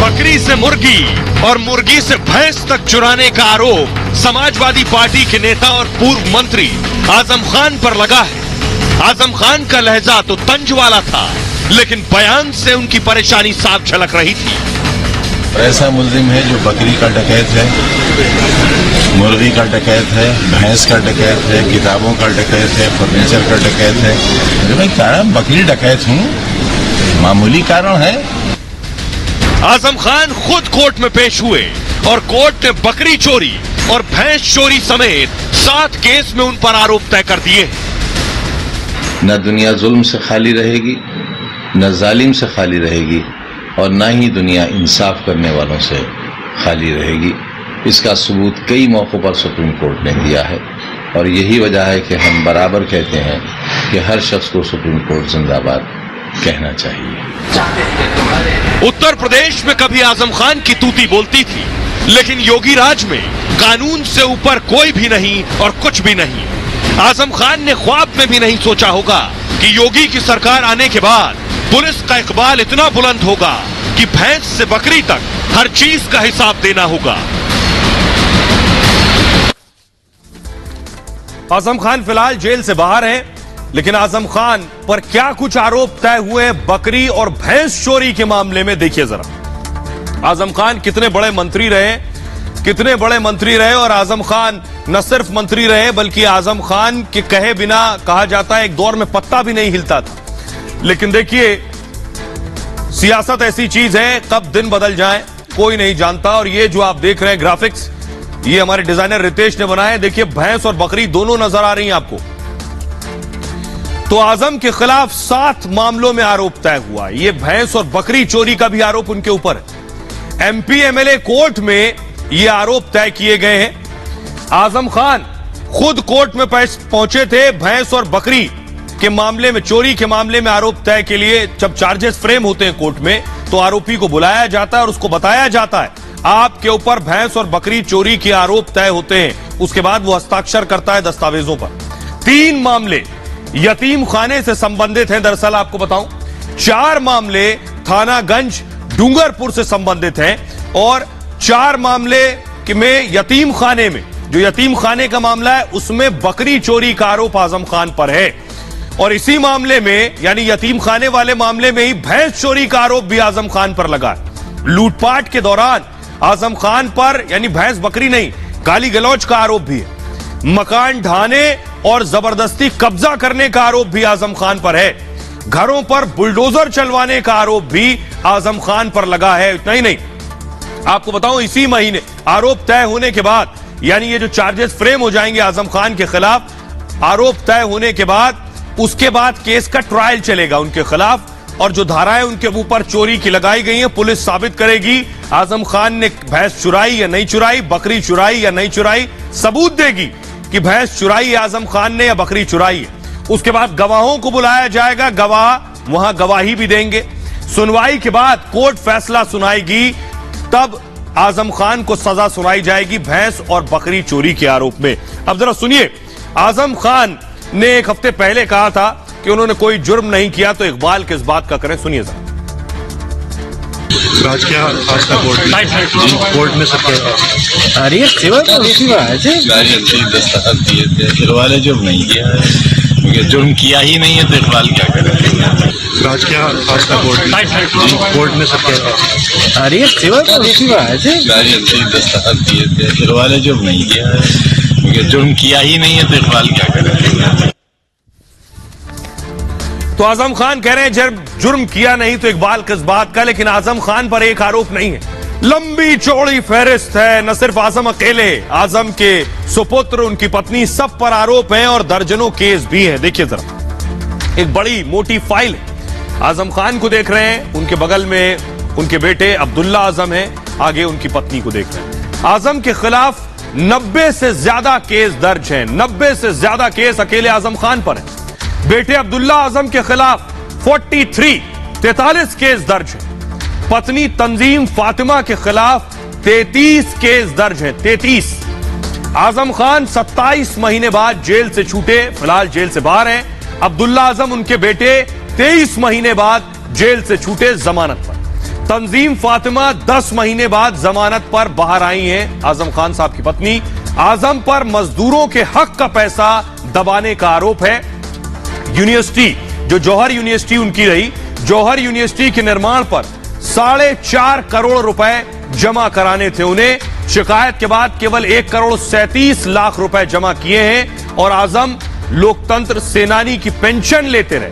बकरी से मुर्गी और मुर्गी से भैंस तक चुराने का आरोप समाजवादी पार्टी के नेता और पूर्व मंत्री आजम खान पर लगा है। आजम खान का लहजा तो तंज वाला था, लेकिन बयान से उनकी परेशानी साफ झलक रही थी। ऐसा मुलजिम है जो बकरी का डकैत है, मुर्गी का डकैत है, भैंस का डकैत है, किताबों का डकैत है, फर्नीचर का डकैत है। अरे भाई कारण बकरी डकैत हूँ, मामूली कारण है। आजम खान खुद कोर्ट में पेश हुए और कोर्ट ने बकरी चोरी और भैंस चोरी समेत 7 केस में उन पर आरोप तय कर दिए। न दुनिया जुल्म से खाली रहेगी, न जालिम से खाली रहेगी और न ही दुनिया इंसाफ करने वालों से खाली रहेगी। इसका सबूत कई मौकों पर सुप्रीम कोर्ट ने दिया है और यही वजह है कि हम बराबर कहते हैं कि हर शख्स को सुप्रीम कोर्ट जिंदाबाद कहना चाहिए। उत्तर प्रदेश में कभी आजम खान की तूती बोलती थी, लेकिन योगी राज में कानून से ऊपर कोई भी नहीं और कुछ भी नहीं। आजम खान ने ख्वाब में भी नहीं सोचा होगा कि योगी की सरकार आने के बाद पुलिस का इकबाल इतना बुलंद होगा कि भैंस से बकरी तक हर चीज का हिसाब देना होगा। आजम खान फिलहाल जेल से बाहर हैं, लेकिन आजम खान पर क्या कुछ आरोप तय हुए बकरी और भैंस चोरी के मामले में देखिए जरा। आजम खान कितने बड़े मंत्री रहे और आजम खान न सिर्फ मंत्री रहे बल्कि आजम खान के कहे बिना कहा जाता है एक दौर में पत्ता भी नहीं हिलता था। लेकिन देखिए सियासत ऐसी चीज है, कब दिन बदल जाए कोई नहीं जानता। और ये जो आप देख रहे हैं ग्राफिक्स, ये हमारे डिजाइनर रितेश ने बनाए। देखिए भैंस और बकरी दोनों नजर आ रही हैं आपको। तो आजम के खिलाफ 7 मामलों में आरोप तय हुआ। ये भैंस और बकरी चोरी का भी आरोप उनके ऊपर है। एमपी एमएलए कोर्ट में ये आरोप तय किए गए हैं। आजम खान खुद कोर्ट में पहुंचे थे। भैंस और बकरी के मामले में, चोरी के मामले में आरोप तय के लिए जब चार्जेस फ्रेम होते हैं कोर्ट में तो आरोपी को बुलाया जाता है और उसको बताया जाता है आपके ऊपर भैंस और बकरी चोरी के आरोप तय होते हैं। उसके बाद वो हस्ताक्षर करता है दस्तावेजों पर। 3 मामले यतीम खाने से संबंधित हैं। दरअसल आपको बताऊं 4 मामले थानागंज डूंगरपुर से संबंधित हैं और 4 मामले में यतीम खाने में, जो यतीम खाने का मामला है उसमें बकरी चोरी का आरोप आजम खान पर है। और इसी मामले में यानी यतीम खाने वाले मामले में ही भैंस चोरी का आरोप भी आजम खान पर लगा। लूटपाट के दौरान आजम खान पर यानी भैंस बकरी नहीं गाली गलौज का आरोप भी है। मकान ढाने और जबरदस्ती कब्जा करने का आरोप भी आजम खान पर है। घरों पर बुलडोजर चलवाने का आरोप भी आजम खान पर लगा है। इतना ही नहीं, आपको बताऊं इसी महीने आरोप तय होने के बाद यानी ये जो चार्जेस फ्रेम हो जाएंगे आजम खान के खिलाफ, आरोप तय होने के बाद उसके बाद केस का ट्रायल चलेगा उनके खिलाफ और जो धाराएं उनके ऊपर चोरी की लगाई गई हैं पुलिस साबित करेगी आजम खान ने भैंस चुराई या नहीं चुराई, बकरी चुराई या नहीं चुराई, सबूत देगी कि भैंस चुराई है आजम खान ने या बकरी चुराई है। उसके बाद गवाहों को बुलाया जाएगा, गवाह वहां गवाही भी देंगे। सुनवाई के बाद कोर्ट फैसला सुनाएगी, तब आजम खान को सजा सुनाई जाएगी भैंस और बकरी चोरी के आरोप में। अब जरा सुनिए, आजम खान ने एक हफ्ते पहले कहा था कि उन्होंने कोई जुर्म नहीं किया, तो इकबाल किस बात का करें, सुनिए जरा। आज क्या फैसला कोर्ट में सब क्या अरे दस्तखत दिए थे, इकबाल जुर्म नहीं किया है क्योंकि जुर्म किया ही नहीं है तो इकबाल क्या करें। आज क्या फैसला कोर्ट में सब क्या अरे दस्तखत दिए थे, इकबाल जुर्म नहीं किया है क्योंकि जुर्म किया ही नहीं है तो इकबाल क्या करें। तो आजम खान कह रहे हैं जब जुर्म किया नहीं तो इकबाल किस बात का, लेकिन आजम खान पर एक आरोप नहीं है। लंबी चौड़ी फहरिस्त है। न सिर्फ आजम अकेले, आजम के सुपुत्र, उनकी पत्नी, सब पर आरोप हैं और दर्जनों केस भी हैं। देखिए जरा, एक बड़ी मोटी फाइल है। आजम खान को देख रहे हैं, उनके बगल में उनके बेटे अब्दुल्ला आजम हैं, आगे उनकी पत्नी को देख रहे हैं। आजम के खिलाफ 90 से ज्यादा केस दर्ज हैं। 90 से ज्यादा केस अकेले आजम खान पर है। बेटे अब्दुल्ला आजम के खिलाफ 43 केस दर्ज हैं। पत्नी तंजीम फातिमा के खिलाफ 33 केस दर्ज हैं। 33। आजम खान 27 महीने बाद जेल से छूटे, फिलहाल जेल से बाहर हैं। अब्दुल्ला आजम, उनके बेटे, 23 महीने बाद जेल से छूटे जमानत पर। तंजीम फातिमा 10 महीने बाद जमानत पर बाहर आई हैं। आजम खान साहब की पत्नी। आजम पर मजदूरों के हक का पैसा दबाने का आरोप है। यूनिवर्सिटी, जो जौहर यूनिवर्सिटी उनकी रही, जौहर यूनिवर्सिटी के निर्माण पर 4.5 करोड़ रुपए जमा कराने थे उन्हें। शिकायत के बाद केवल 1,37,00,000 रुपए जमा किए हैं और आजम लोकतंत्र सेनानी की पेंशन लेते रहे।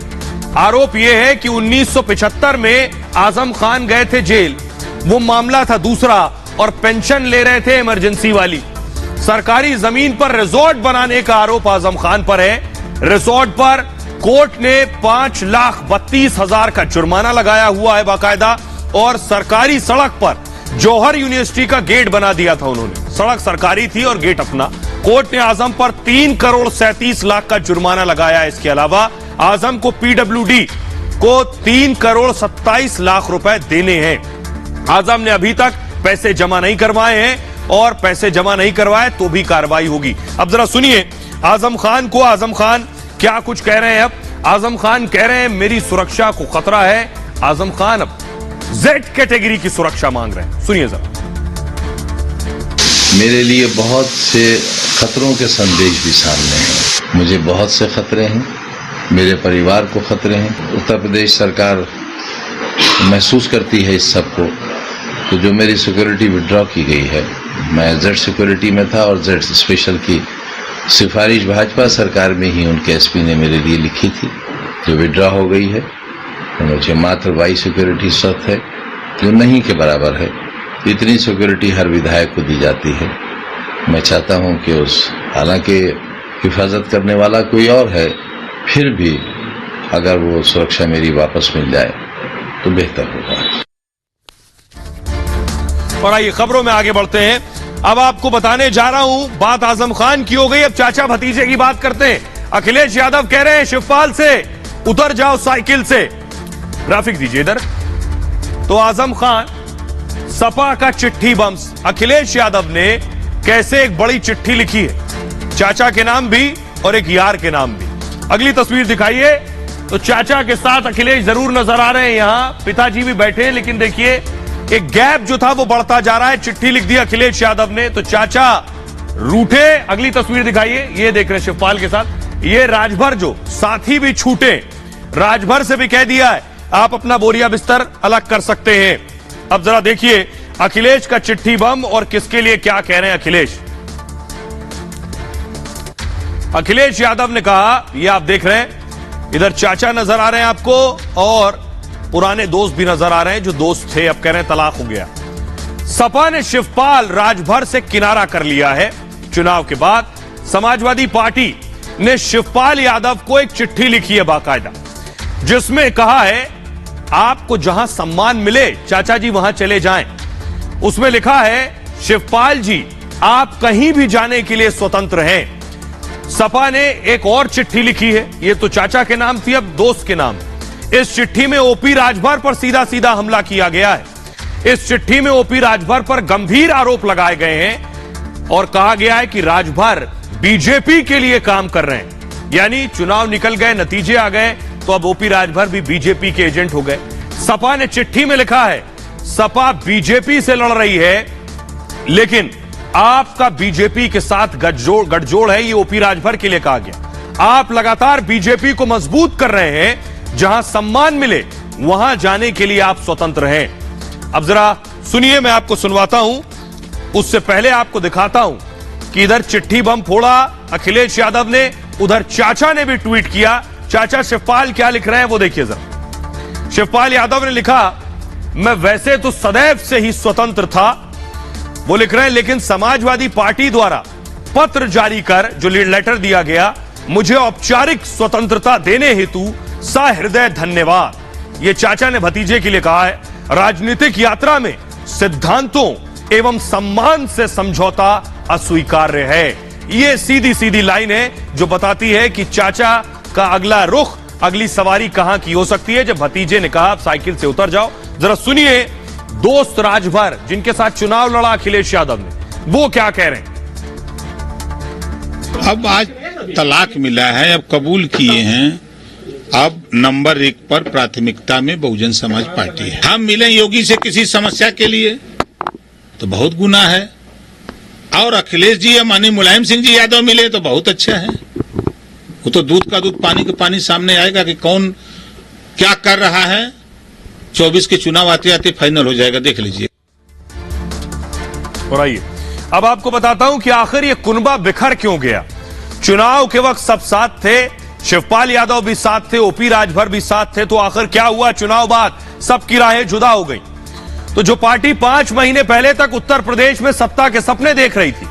आरोप यह है कि 1975 में आजम खान गए थे जेल, वो मामला था दूसरा, और पेंशन ले रहे थे इमरजेंसी वाली। सरकारी जमीन पर रिजॉर्ट बनाने का आरोप आजम खान पर है। रिजॉर्ट पर कोर्ट ने 5,32,000 का जुर्माना लगाया हुआ है बाकायदा, और सरकारी सड़क पर जौहर यूनिवर्सिटी का गेट बना दिया था उन्होंने। सड़क सरकारी थी और गेट अपना। कोर्ट ने आजम पर 3,37,00,000 का जुर्माना लगाया। इसके अलावा आजम को पीडब्ल्यूडी को 3,27,00,000 रुपए देने हैं। आजम ने अभी तक पैसे जमा नहीं करवाए हैं और पैसे जमा नहीं करवाए तो भी कार्रवाई होगी। अब जरा सुनिए आजम खान को, आजम खान क्या कुछ कह रहे हैं। अब आजम खान कह रहे हैं मेरी सुरक्षा को खतरा है। आजम खान अब जेड कैटेगरी की सुरक्षा मांग रहे हैं, सुनिए जरा। मेरे लिए बहुत से खतरों के संदेश भी सामने हैं। मुझे बहुत से खतरे हैं, मेरे परिवार को खतरे हैं। उत्तर प्रदेश सरकार महसूस करती है इस सब को। तो जो मेरी सिक्योरिटी विड्रॉ की गई है, मैं जेड सिक्योरिटी में था और जेड स्पेशल की सिफारिश भाजपा सरकार में ही उनके एसपी ने मेरे लिए लिखी थी, जो विड्रॉ हो गई है। मुझे मात्र वाई सिक्योरिटी सख्त है, जो नहीं के बराबर है। इतनी सिक्योरिटी हर विधायक को दी जाती है। मैं चाहता हूं कि हालांकि हिफाजत करने वाला कोई और है, फिर भी अगर वो सुरक्षा मेरी वापस मिल जाए तो बेहतर होगा। और आइए खबरों में आगे बढ़ते हैं। अब आपको बताने जा रहा हूं, बात आजम खान की हो गई, अब चाचा भतीजे की बात करते हैं। अखिलेश यादव कह रहे हैं शिवपाल से उतर जाओ साइकिल से। ग्राफिक दीजिए इधर। तो आजम खान, सपा का चिट्ठी बम्स, अखिलेश यादव ने कैसे एक बड़ी चिट्ठी लिखी है, चाचा के नाम भी और एक यार के नाम भी। अगली तस्वीर दिखाइए। तो चाचा के साथ अखिलेश जरूर नजर आ रहे हैं, यहां पिताजी भी बैठे हैं, लेकिन देखिए एक गैप जो था वो बढ़ता जा रहा है। चिट्ठी लिख दी अखिलेश यादव ने, तो चाचा रूठे। अगली तस्वीर दिखाइए, ये देख रहे हैं शिवपाल के साथ। ये राजभर जो साथी भी छूटे, राजभर से भी कह दिया है आप अपना बोरिया बिस्तर अलग कर सकते हैं। अब जरा देखिए अखिलेश का चिट्ठी बम और किसके लिए क्या कह रहे हैं अखिलेश। अखिलेश यादव ने कहा, ये आप देख रहे हैं, इधर चाचा नजर आ रहे हैं आपको और पुराने दोस्त भी नजर आ रहे हैं जो दोस्त थे, अब कह रहे हैं तलाक हो गया। सपा ने शिवपाल राजभर से किनारा कर लिया है। चुनाव के बाद समाजवादी पार्टी ने शिवपाल यादव को एक चिट्ठी लिखी है बाकायदा, जिसमें कहा है आपको जहां सम्मान मिले चाचा जी वहां चले जाएं। उसमें लिखा है शिवपाल जी आप कहीं भी जाने के लिए स्वतंत्र हैं। सपा ने एक और चिट्ठी लिखी है, ये तो चाचा के नाम थी, अब दोस्त के नाम। इस चिट्ठी में ओपी राजभर पर सीधा सीधा हमला किया गया है। इस चिट्ठी में ओपी राजभर पर गंभीर आरोप लगाए गए हैं और कहा गया है कि राजभर बीजेपी के लिए काम कर रहे हैं। यानी चुनाव निकल गए, नतीजे आ गए, तो अब ओपी राजभर भी बीजेपी के एजेंट हो गए। सपा ने चिट्ठी में लिखा है सपा बीजेपी से लड़ रही है, लेकिन आपका बीजेपी के साथ गठजोड़ है, ये ओपी राजभर के लिए कहा गया। आप लगातार बीजेपी को मजबूत कर रहे हैं, जहां सम्मान मिले वहां जाने के लिए आप स्वतंत्र हैं। अब जरा सुनिए, मैं आपको सुनवाता हूं, उससे पहले आपको दिखाता हूं कि इधर चिट्ठी बम फोड़ा अखिलेश यादव ने, उधर चाचा ने भी ट्वीट किया। चाचा शिवपाल क्या लिख रहे हैं वो देखिए जरा। शिवपाल यादव ने लिखा, मैं वैसे तो सदैव से ही स्वतंत्र था, वो लिख रहे हैं, लेकिन समाजवादी पार्टी द्वारा पत्र जारी कर जो लेटर दिया गया, मुझे औपचारिक स्वतंत्रता देने हेतु सहृदय धन्यवाद। ये चाचा ने भतीजे के लिए कहा है। राजनीतिक यात्रा में सिद्धांतों एवं सम्मान से समझौता अस्वीकार्य है। ये सीधी सीधी लाइन है जो बताती है कि चाचा का अगला रुख, अगली सवारी कहां की हो सकती है। जब भतीजे ने कहा साइकिल से उतर जाओ, जरा सुनिए दोस्त राजभर जिनके साथ चुनाव लड़ा अखिलेश यादव ने, वो क्या कह रहे हैं। अब आज तलाक मिला है, अब कबूल किए हैं, अब नंबर 1 पर प्राथमिकता में बहुजन समाज पार्टी है। हम मिले योगी से किसी समस्या के लिए तो बहुत गुनाह है, और अखिलेश जी या माननीय मुलायम सिंह जी यादव मिले तो बहुत अच्छा है। वो तो दूध का दूध पानी का पानी सामने आएगा कि कौन क्या कर रहा है। 24 के चुनाव आते आते फाइनल हो जाएगा, देख लीजिए। और आइए अब आपको बताता हूं कि आखिर ये कुनबा बिखर क्यों गया। चुनाव के वक्त सब साथ थे, शिवपाल यादव भी साथ थे, ओपी राजभर भी साथ थे, तो आखिर क्या हुआ। चुनाव बाद सबकी राहें जुदा हो गई। तो जो पार्टी 5 महीने पहले तक उत्तर प्रदेश में सत्ता के सपने देख रही थी,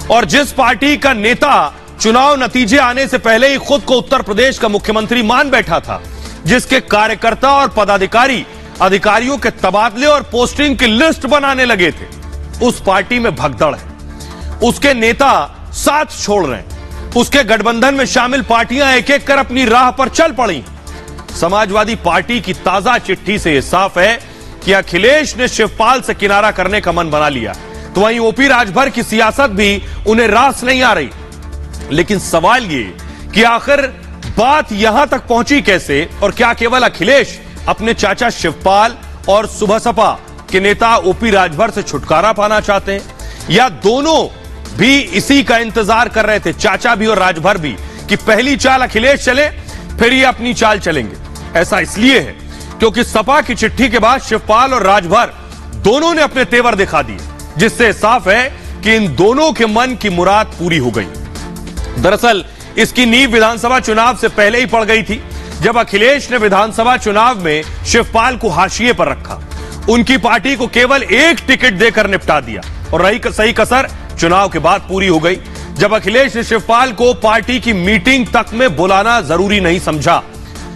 और जिस पार्टी का नेता चुनाव नतीजे आने से पहले ही खुद को उत्तर प्रदेश का मुख्यमंत्री मान बैठा था, जिसके कार्यकर्ता और पदाधिकारी अधिकारियों के तबादले और पोस्टिंग की लिस्ट बनाने लगे थे, उस पार्टी में भगदड़ है। उसके नेता साथ छोड़ रहे हैं, उसके गठबंधन में शामिल पार्टियां एक एक कर अपनी राह पर चल पड़ी। समाजवादी पार्टी की ताजा चिट्ठी से यह साफ है कि अखिलेश ने शिवपाल से किनारा करने का मन बना लिया, तो वहीं ओपी राजभर की सियासत भी उन्हें रास नहीं आ रही। लेकिन सवाल यह कि आखिर बात यहां तक पहुंची कैसे, और क्या केवल अखिलेश अपने चाचा शिवपाल और सुबह सपा के नेता ओपी राजभर से छुटकारा पाना चाहते हैं, या दोनों भी इसी का इंतजार कर रहे थे, चाचा भी और राजभर भी, कि पहली चाल अखिलेश चले फिर ये अपनी चाल चलेंगे। ऐसा इसलिए है क्योंकि सपा की चिट्ठी के बाद शिवपाल और राजभर दोनों ने अपने तेवर दिखा दिए, जिससे साफ है कि इन दोनों के मन की मुराद पूरी हो गई। दरअसल इसकी नींव विधानसभा चुनाव से पहले ही पड़ गई थी, जब अखिलेश ने विधानसभा चुनाव में शिवपाल को हाशिए पर रखा, उनकी पार्टी को केवल एक टिकट देकर निपटा दिया, और रही सही कसर चुनाव के बाद पूरी हो गई, जब अखिलेश ने शिवपाल को पार्टी की मीटिंग तक में बुलाना जरूरी नहीं समझा,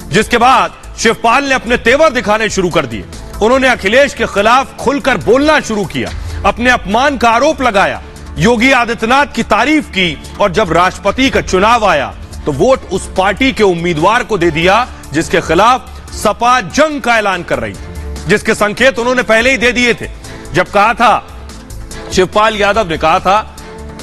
जिसके बाद शिवपाल ने अपने तेवर दिखाने शुरू कर दिए। उन्होंने अखिलेश के खिलाफ खुलकर बोलना शुरू किया, अपने अपमान का आरोप लगाया, योगी आदित्यनाथ की तारीफ की, और जब राष्ट्रपति का चुनाव आया तो वोट उस पार्टी के उम्मीदवार को दे दिया जिसके खिलाफ सपा जंग का ऐलान कर रही थी, जिसके संकेत उन्होंने पहले ही दे दिए थे। जब कहा था, शिवपाल यादव ने कहा था,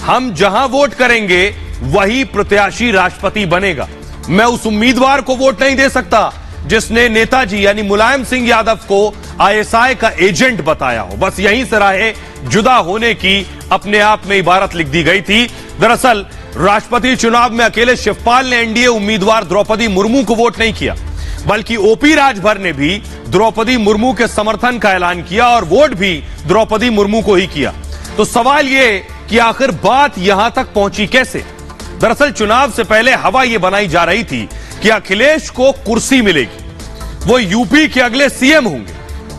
हम जहां वोट करेंगे वही प्रत्याशी राष्ट्रपति बनेगा, मैं उस उम्मीदवार को वोट नहीं दे सकता जिसने नेताजी यानी मुलायम सिंह यादव को आईएसआई का एजेंट बताया हो। बस यहीं से राहें जुदा होने की अपने आप में इबारत लिख दी गई थी। दरअसल राष्ट्रपति चुनाव में अकेले शिवपाल ने एनडीए उम्मीदवार द्रौपदी मुर्मू को वोट नहीं किया, बल्कि ओपी राजभर ने भी द्रौपदी मुर्मू के समर्थन का ऐलान किया और वोट भी द्रौपदी मुर्मू को ही किया। तो सवाल यह कि आखिर बात यहां तक पहुंची कैसे। दरअसल चुनाव से पहले हवा यह बनाई जा रही थी कि अखिलेश को कुर्सी मिलेगी, वो यूपी के अगले सीएम होंगे,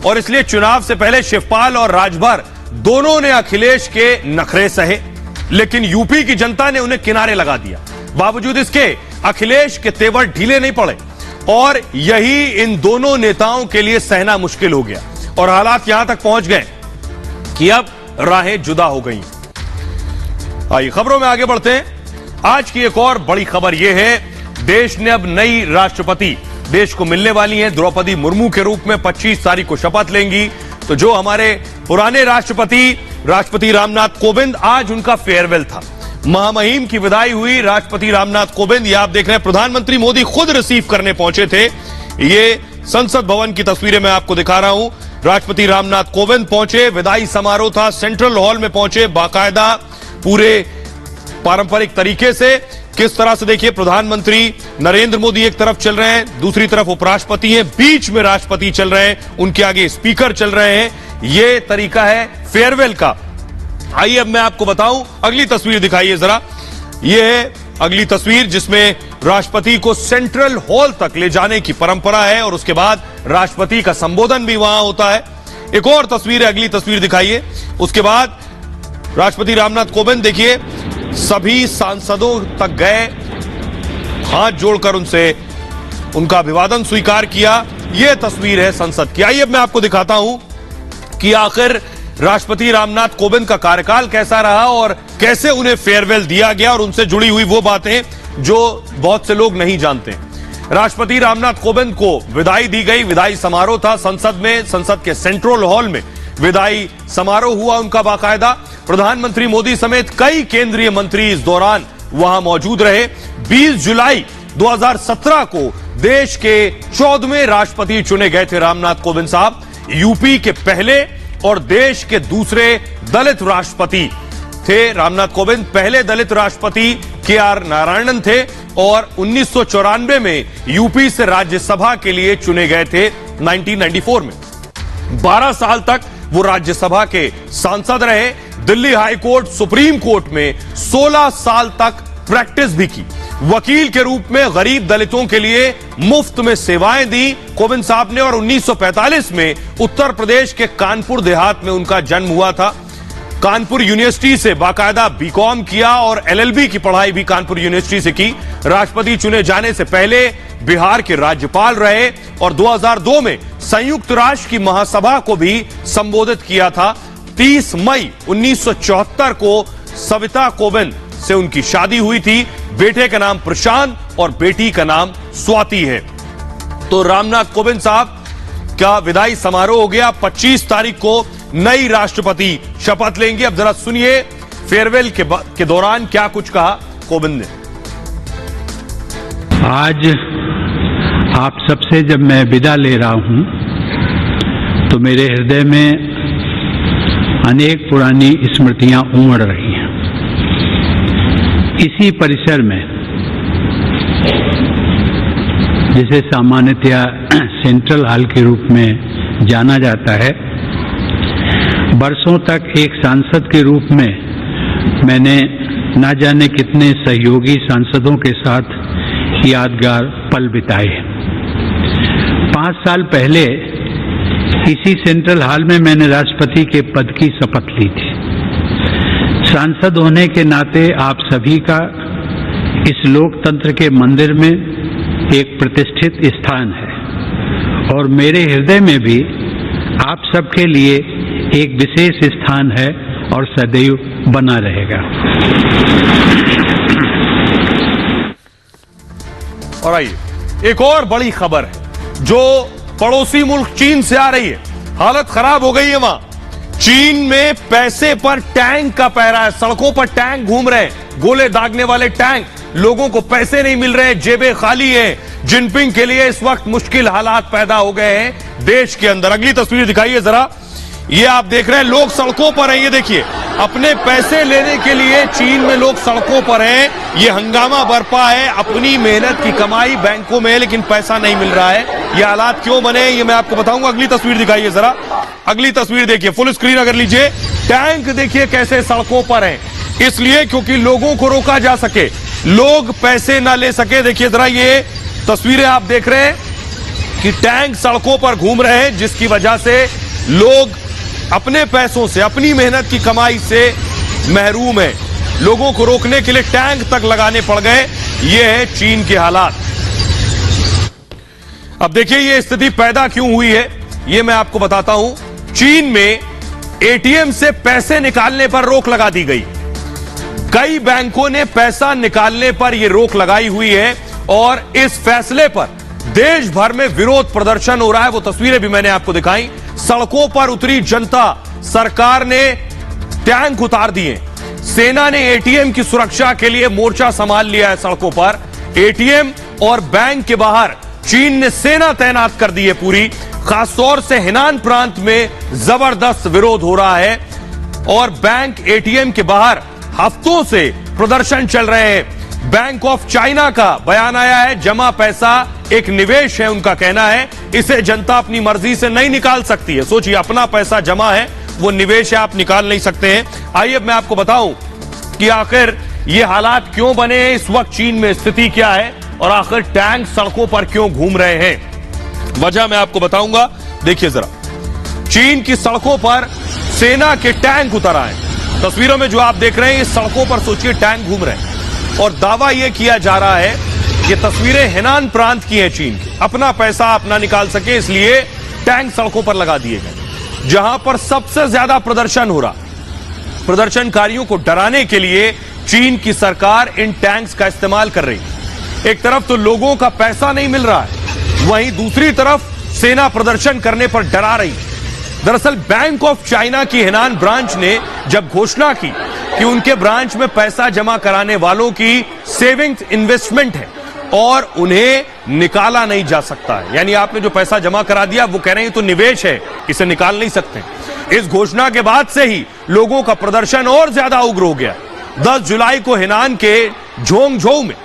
और इसलिए चुनाव से पहले शिवपाल और राजभर दोनों ने अखिलेश के नखरे सहे, लेकिन यूपी की जनता ने उन्हें किनारे लगा दिया। बावजूद इसके अखिलेश के तेवर ढीले नहीं पड़े, और यही इन दोनों नेताओं के लिए सहना मुश्किल हो गया, और हालात यहां तक पहुंच गए कि अब राहें जुदा हो गई। आइए खबरों में आगे बढ़ते हैं। आज की एक और बड़ी खबर यह है, देश ने अब नई राष्ट्रपति देश को मिलने वाली हैं। द्रौपदी मुर्मू के रूप में 25 तारीख को शपथ लेंगी। तो जो हमारे पुराने राष्ट्रपति रामनाथ कोविंद, आज उनका फेयरवेल था, महामहिम की विदाई हुई। राष्ट्रपति रामनाथ कोविंद, ये आप देख रहे हैं, प्रधानमंत्री मोदी खुद रिसीव करने पहुंचे थे। ये संसद भवन की तस्वीरें मैं आपको दिखा रहा हूं। राष्ट्रपति रामनाथ कोविंद पहुंचे, विदाई समारोह था, सेंट्रल हॉल में पहुंचे, बाकायदा पूरे पारंपरिक तरीके से। किस तरह से देखिए, प्रधानमंत्री नरेंद्र मोदी एक तरफ चल रहे हैं, दूसरी तरफ उपराष्ट्रपति हैं, बीच में राष्ट्रपति चल रहे हैं, उनके आगे स्पीकर चल रहे हैं। यह तरीका है फेयरवेल का। आइए अब मैं आपको बताऊं, अगली तस्वीर दिखाइए जरा। यह है अगली तस्वीर जिसमें राष्ट्रपति को सेंट्रल हॉल तक ले जाने की परंपरा है, और उसके बाद राष्ट्रपति का संबोधन भी वहां होता है। एक और तस्वीर है, अगली तस्वीर दिखाइए। उसके बाद राष्ट्रपति रामनाथ कोविंद देखिए सभी सांसदों तक गए, हाथ जोड़कर उनसे उनका अभिवादन स्वीकार किया। यह तस्वीर है संसद की। आइए अब मैं आपको दिखाता हूं कि आखिर राष्ट्रपति रामनाथ कोविंद का कार्यकाल कैसा रहा और कैसे उन्हें फेयरवेल दिया गया और उनसे जुड़ी हुई वो बातें जो बहुत से लोग नहीं जानते। राष्ट्रपति रामनाथ कोविंद को विदाई दी गई, विदाई समारोह था संसद में, संसद के सेंट्रल हॉल में विदाई समारोह हुआ उनका बाकायदा। प्रधानमंत्री मोदी समेत कई केंद्रीय मंत्री इस दौरान वहां मौजूद रहे। 20 जुलाई 2017 को देश के 14वें राष्ट्रपति चुने गए थे रामनाथ कोविंद साहब। यूपी के पहले और देश के दूसरे दलित राष्ट्रपति थे रामनाथ कोविंद। पहले दलित राष्ट्रपति के.आर. नारायणन थे और 1994 में यूपी से राज्यसभा के लिए चुने गए थे 1994 में। 12 साल तक वो राज्यसभा के सांसद रहे। Delhi high court, supreme court में 16 साल तक प्रैक्टिस भी की। वकील के रूप में गरीब दलितों के लिए मुफ्त में सेवाएं दी कोविंद साहब ने और 1945 में उत्तर प्रदेश के कानपुर देहात में उनका जन्म हुआ था। कानपुर यूनिवर्सिटी से बाकायदा बीकॉम किया और एलएलबी की पढ़ाई भी कानपुर यूनिवर्सिटी से की। राष्ट्रपति चुने जाने से पहले बिहार के राज्यपाल रहे और 2002 में संयुक्त राष्ट्र की महासभा को भी संबोधित किया था। 30 मई 1974 को सविता कोविंद से उनकी शादी हुई थी। बेटे का नाम प्रशांत और बेटी का नाम स्वाति है। तो रामनाथ कोविंद साहब का विदाई समारोह हो गया। 25 तारीख को नई राष्ट्रपति शपथ लेंगे। अब जरा सुनिए फेयरवेल के दौरान क्या कुछ कहा कोविंद ने। आज आप सबसे जब मैं विदा ले रहा हूं तो मेरे हृदय में अनेक पुरानी स्मृतियां उमड़ रही हैं। इसी परिसर में जिसे सामान्यतया सेंट्रल हॉल के रूप में जाना जाता है, बरसों तक एक सांसद के रूप में मैंने ना जाने कितने सहयोगी सांसदों के साथ यादगार पल बिताए। 5 साल पहले इसी सेंट्रल हॉल में मैंने राष्ट्रपति के पद की शपथ ली थी। सांसद होने के नाते आप सभी का इस लोकतंत्र के मंदिर में एक प्रतिष्ठित स्थान है और मेरे हृदय में भी आप सबके लिए एक विशेष स्थान है और सदैव बना रहेगा। और आइए एक और बड़ी खबर है जो पड़ोसी मुल्क चीन से आ रही है। हालत खराब हो गई है वहां। चीन में पैसे पर टैंक का पहरा है। सड़कों पर टैंक घूम रहे हैं, गोले दागने वाले टैंक। लोगों को पैसे नहीं मिल रहे, जेबें खाली हैं। जिनपिंग के लिए इस वक्त मुश्किल हालात पैदा हो गए हैं देश के अंदर। अगली तस्वीर दिखाइए जरा। ये आप देख रहे हैं लोग सड़कों पर हैं। ये देखिए अपने पैसे लेने के लिए चीन में लोग सड़कों पर हैं। ये हंगामा बरपा है। अपनी मेहनत की कमाई बैंकों में है लेकिन पैसा नहीं मिल रहा है। ये हालात क्यों बने ये मैं आपको बताऊंगा। अगली तस्वीर दिखाइए जरा। अगली तस्वीर देखिए, फुल स्क्रीन अगर लीजिए। टैंक देखिए कैसे सड़कों पर हैं, इसलिए क्योंकि लोगों को रोका जा सके, लोग पैसे ना ले सके। देखिए जरा ये तस्वीरें आप देख रहे हैं कि टैंक सड़कों पर घूम रहे हैं जिसकी वजह से लोग अपने पैसों से, अपनी मेहनत की कमाई से महरूम है। लोगों को रोकने के लिए टैंक तक लगाने पड़ गए। ये है चीन के हालात। अब देखिए ये स्थिति पैदा क्यों हुई है ये मैं आपको बताता हूं। चीन में एटीएम से पैसे निकालने पर रोक लगा दी गई। कई बैंकों ने पैसा निकालने पर यह रोक लगाई हुई है और इस फैसले पर देश भर में विरोध प्रदर्शन हो रहा है। वो तस्वीरें भी मैंने आपको दिखाई। सड़कों पर उतरी जनता, सरकार ने टैंक उतार दिए। सेना ने एटीएम की सुरक्षा के लिए मोर्चा संभाल लिया है सड़कों पर। एटीएम और बैंक के बाहर चीन ने सेना तैनात कर दी है पूरी। खासतौर से हेनान प्रांत में जबरदस्त विरोध हो रहा है और बैंक एटीएम के बाहर हफ्तों से प्रदर्शन चल रहे हैं। बैंक ऑफ चाइना का बयान आया है। जमा पैसा एक निवेश है, उनका कहना है इसे जनता अपनी मर्जी से नहीं निकाल सकती है। सोचिए अपना पैसा जमा है, वो निवेश है, आप निकाल नहीं सकते हैं। आइए मैं आपको बताऊं कि आखिर ये हालात क्यों बने हैं, इस वक्त चीन में स्थिति क्या है और आखिर टैंक सड़कों पर क्यों घूम रहे हैं। वजह मैं आपको बताऊंगा। देखिए जरा, चीन की सड़कों पर सेना के टैंक उतर आए। तस्वीरों में जो आप देख रहे हैं, इस सड़कों पर सोचिए टैंक घूम रहे हैं और दावा यह किया जा रहा है, ये तस्वीरें हेनान प्रांत की हैं चीन की। अपना पैसा अपना निकाल सके इसलिए टैंक सड़कों पर लगा दिए गए। जहां पर सबसे ज्यादा प्रदर्शन हो रहा, प्रदर्शनकारियों को डराने के लिए चीन की सरकार इन टैंक्स का इस्तेमाल कर रही है। एक तरफ तो लोगों का पैसा नहीं मिल रहा है, वहीं दूसरी तरफ सेना प्रदर्शन करने पर डरा रही है। दरअसल बैंक ऑफ चाइना की हेनान ब्रांच ने जब घोषणा की कि उनके ब्रांच में पैसा जमा कराने वालों की सेविंग्स इन्वेस्टमेंट है और उन्हें निकाला नहीं जा सकता है, यानी आपने जो पैसा जमा करा दिया वो कह रहे हैं तो निवेश है, इसे निकाल नहीं सकते। इस घोषणा के बाद से ही लोगों का प्रदर्शन और ज्यादा उग्र हो गया। 10 जुलाई को हेनान के झोंगझोउ में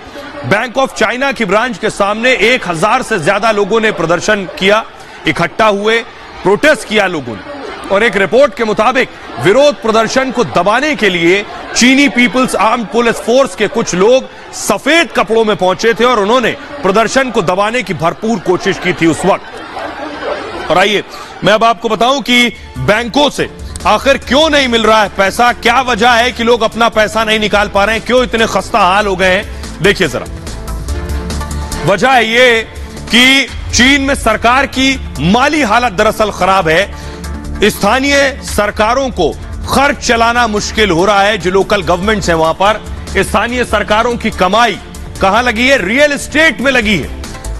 बैंक ऑफ चाइना की ब्रांच के सामने 1000 से ज्यादा लोगों ने प्रदर्शन किया, इकट्ठा हुए, प्रोटेस्ट किया लोगों ने। और एक रिपोर्ट के मुताबिक विरोध प्रदर्शन को दबाने के लिए चीनी पीपल्स आर्म्ड पुलिस फोर्स के कुछ लोग सफेद कपड़ों में पहुंचे थे और उन्होंने प्रदर्शन को दबाने की भरपूर कोशिश की थी उस वक्त। और आइए मैं अब आपको बताऊं कि बैंकों से आखिर क्यों नहीं मिल रहा है पैसा, क्या वजह है कि लोग अपना पैसा नहीं निकाल पा रहे हैं, क्यों इतने खस्ता हाल हो गए हैं। देखिए जरा, वजह है ये कि चीन में सरकार की माली हालत दरअसल खराब है। स्थानीय सरकारों को खर्च चलाना मुश्किल हो रहा है। जो लोकल गवर्नमेंट्स हैं वहां पर स्थानीय सरकारों की कमाई कहां लगी है? रियल एस्टेट में लगी है।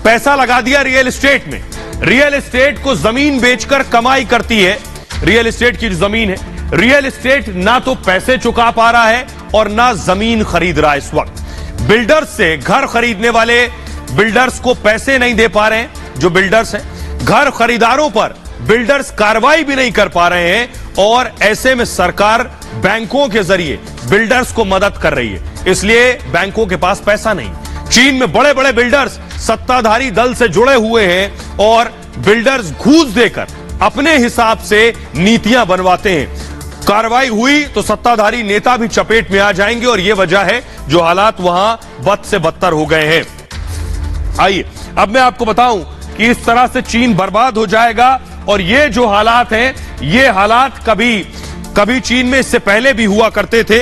पैसा लगा दिया रियल एस्टेट में। रियल एस्टेट को जमीन बेचकर कमाई करती है। रियल एस्टेट की जो जमीन है, रियल एस्टेट ना तो पैसे चुका पा रहा है और ना जमीन खरीद रहा है। इस वक्त बिल्डर्स से घर खरीदने वाले बिल्डर्स को पैसे नहीं दे पा रहे हैं। जो बिल्डर्स हैं, घर खरीदारों पर बिल्डर्स कार्रवाई भी नहीं कर पा रहे हैं और ऐसे में सरकार बैंकों के जरिए बिल्डर्स को मदद कर रही है, इसलिए बैंकों के पास पैसा नहीं। चीन में बड़े बड़े बिल्डर्स सत्ताधारी दल से जुड़े हुए हैं और बिल्डर्स घूस देकर अपने हिसाब से नीतियां बनवाते हैं। कार्रवाई हुई तो सत्ताधारी नेता भी चपेट में आ जाएंगे और यह वजह है जो हालात वहां बद से बदतर हो गए हैं। आइए अब मैं आपको बताऊं कि इस तरह से चीन बर्बाद हो जाएगा और ये जो हालात हैं, ये हालात कभी चीन में इससे पहले भी हुआ करते थे।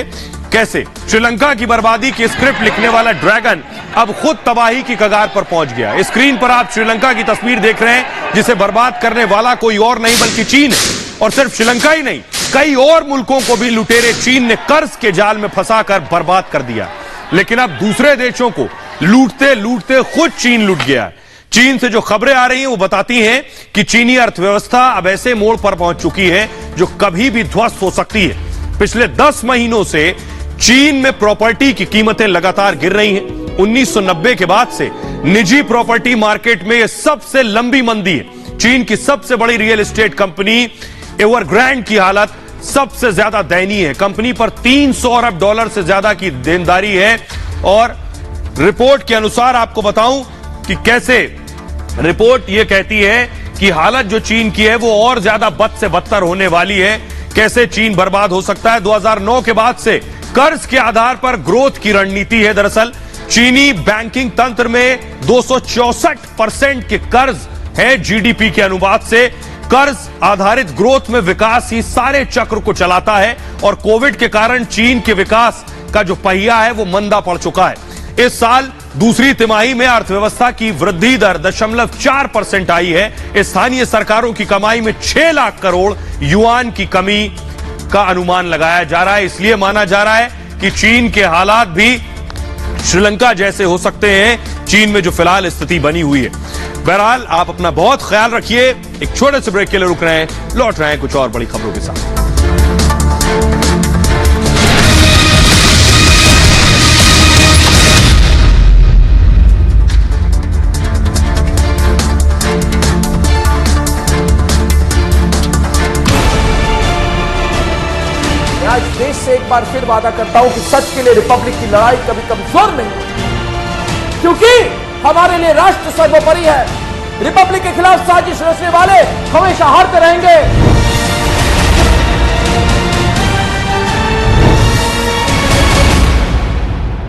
कैसे? श्रीलंका की बर्बादी की स्क्रिप्ट लिखने वाला ड्रैगन अब खुद तबाही की कगार पर पहुंच गया। स्क्रीन पर आप श्रीलंका की तस्वीर देख रहे हैं, जिसे बर्बाद करने वाला कोई और नहीं बल्कि चीन है। और सिर्फ श्रीलंका ही नहीं, कई और मुल्कों को भी लुटेरे चीन ने कर्ज के जाल में फंसाकर बर्बाद कर दिया। लेकिन अब दूसरे देशों को लूटते लूटते खुद चीन लूट गया है। चीन से जो खबरें आ रही हैं वो बताती हैं कि चीनी अर्थव्यवस्था अब ऐसे मोड़ पर पहुंच चुकी है जो कभी भी ध्वस्त हो सकती है। पिछले 10 महीनों से चीन में प्रॉपर्टी की कीमतें लगातार गिर रही हैं। 1990 के बाद से निजी प्रॉपर्टी मार्केट में यह सबसे लंबी मंदी है। चीन की सबसे बड़ी रियल एस्टेट कंपनी एवरग्रैंड की हालत सबसे ज्यादा दयनीय है। कंपनी पर $300 अरब से ज्यादा की देनदारी है और रिपोर्ट के अनुसार आपको बताऊं कि कैसे रिपोर्ट यह कहती है कि हालत जो चीन की है वो और ज्यादा बद से बदतर होने वाली है। कैसे चीन बर्बाद हो सकता है? 2009 के बाद से कर्ज के आधार पर ग्रोथ की रणनीति है। दरअसल चीनी बैंकिंग तंत्र में 264% के कर्ज है जीडीपी के अनुपात से। कर्ज आधारित ग्रोथ में विकास ही सारे चक्र को चलाता है और कोविड के कारण चीन के विकास का जो पहिया है वो मंदा पड़ चुका है। इस साल दूसरी तिमाही में अर्थव्यवस्था की वृद्धि दर 0.4% आई है। स्थानीय सरकारों की कमाई में 6 लाख करोड़ युआन की कमी का अनुमान लगाया जा रहा है। इसलिए माना जा रहा है कि चीन के हालात भी श्रीलंका जैसे हो सकते हैं, चीन में जो फिलहाल स्थिति बनी हुई है। बहरहाल आप अपना बहुत ख्याल रखिए। एक छोटे से ब्रेक के लिए रुक रहे हैं, लौट रहे हैं कुछ और बड़ी खबरों के साथ। आज देश से एक बार फिर वादा करता हूं कि सच के लिए रिपब्लिक की लड़ाई कभी कमजोर नहीं होगी, क्योंकि हमारे लिए राष्ट्र सर्वोपरि है। रिपब्लिक के खिलाफ साजिश रचने वाले हमेशा हारते रहेंगे।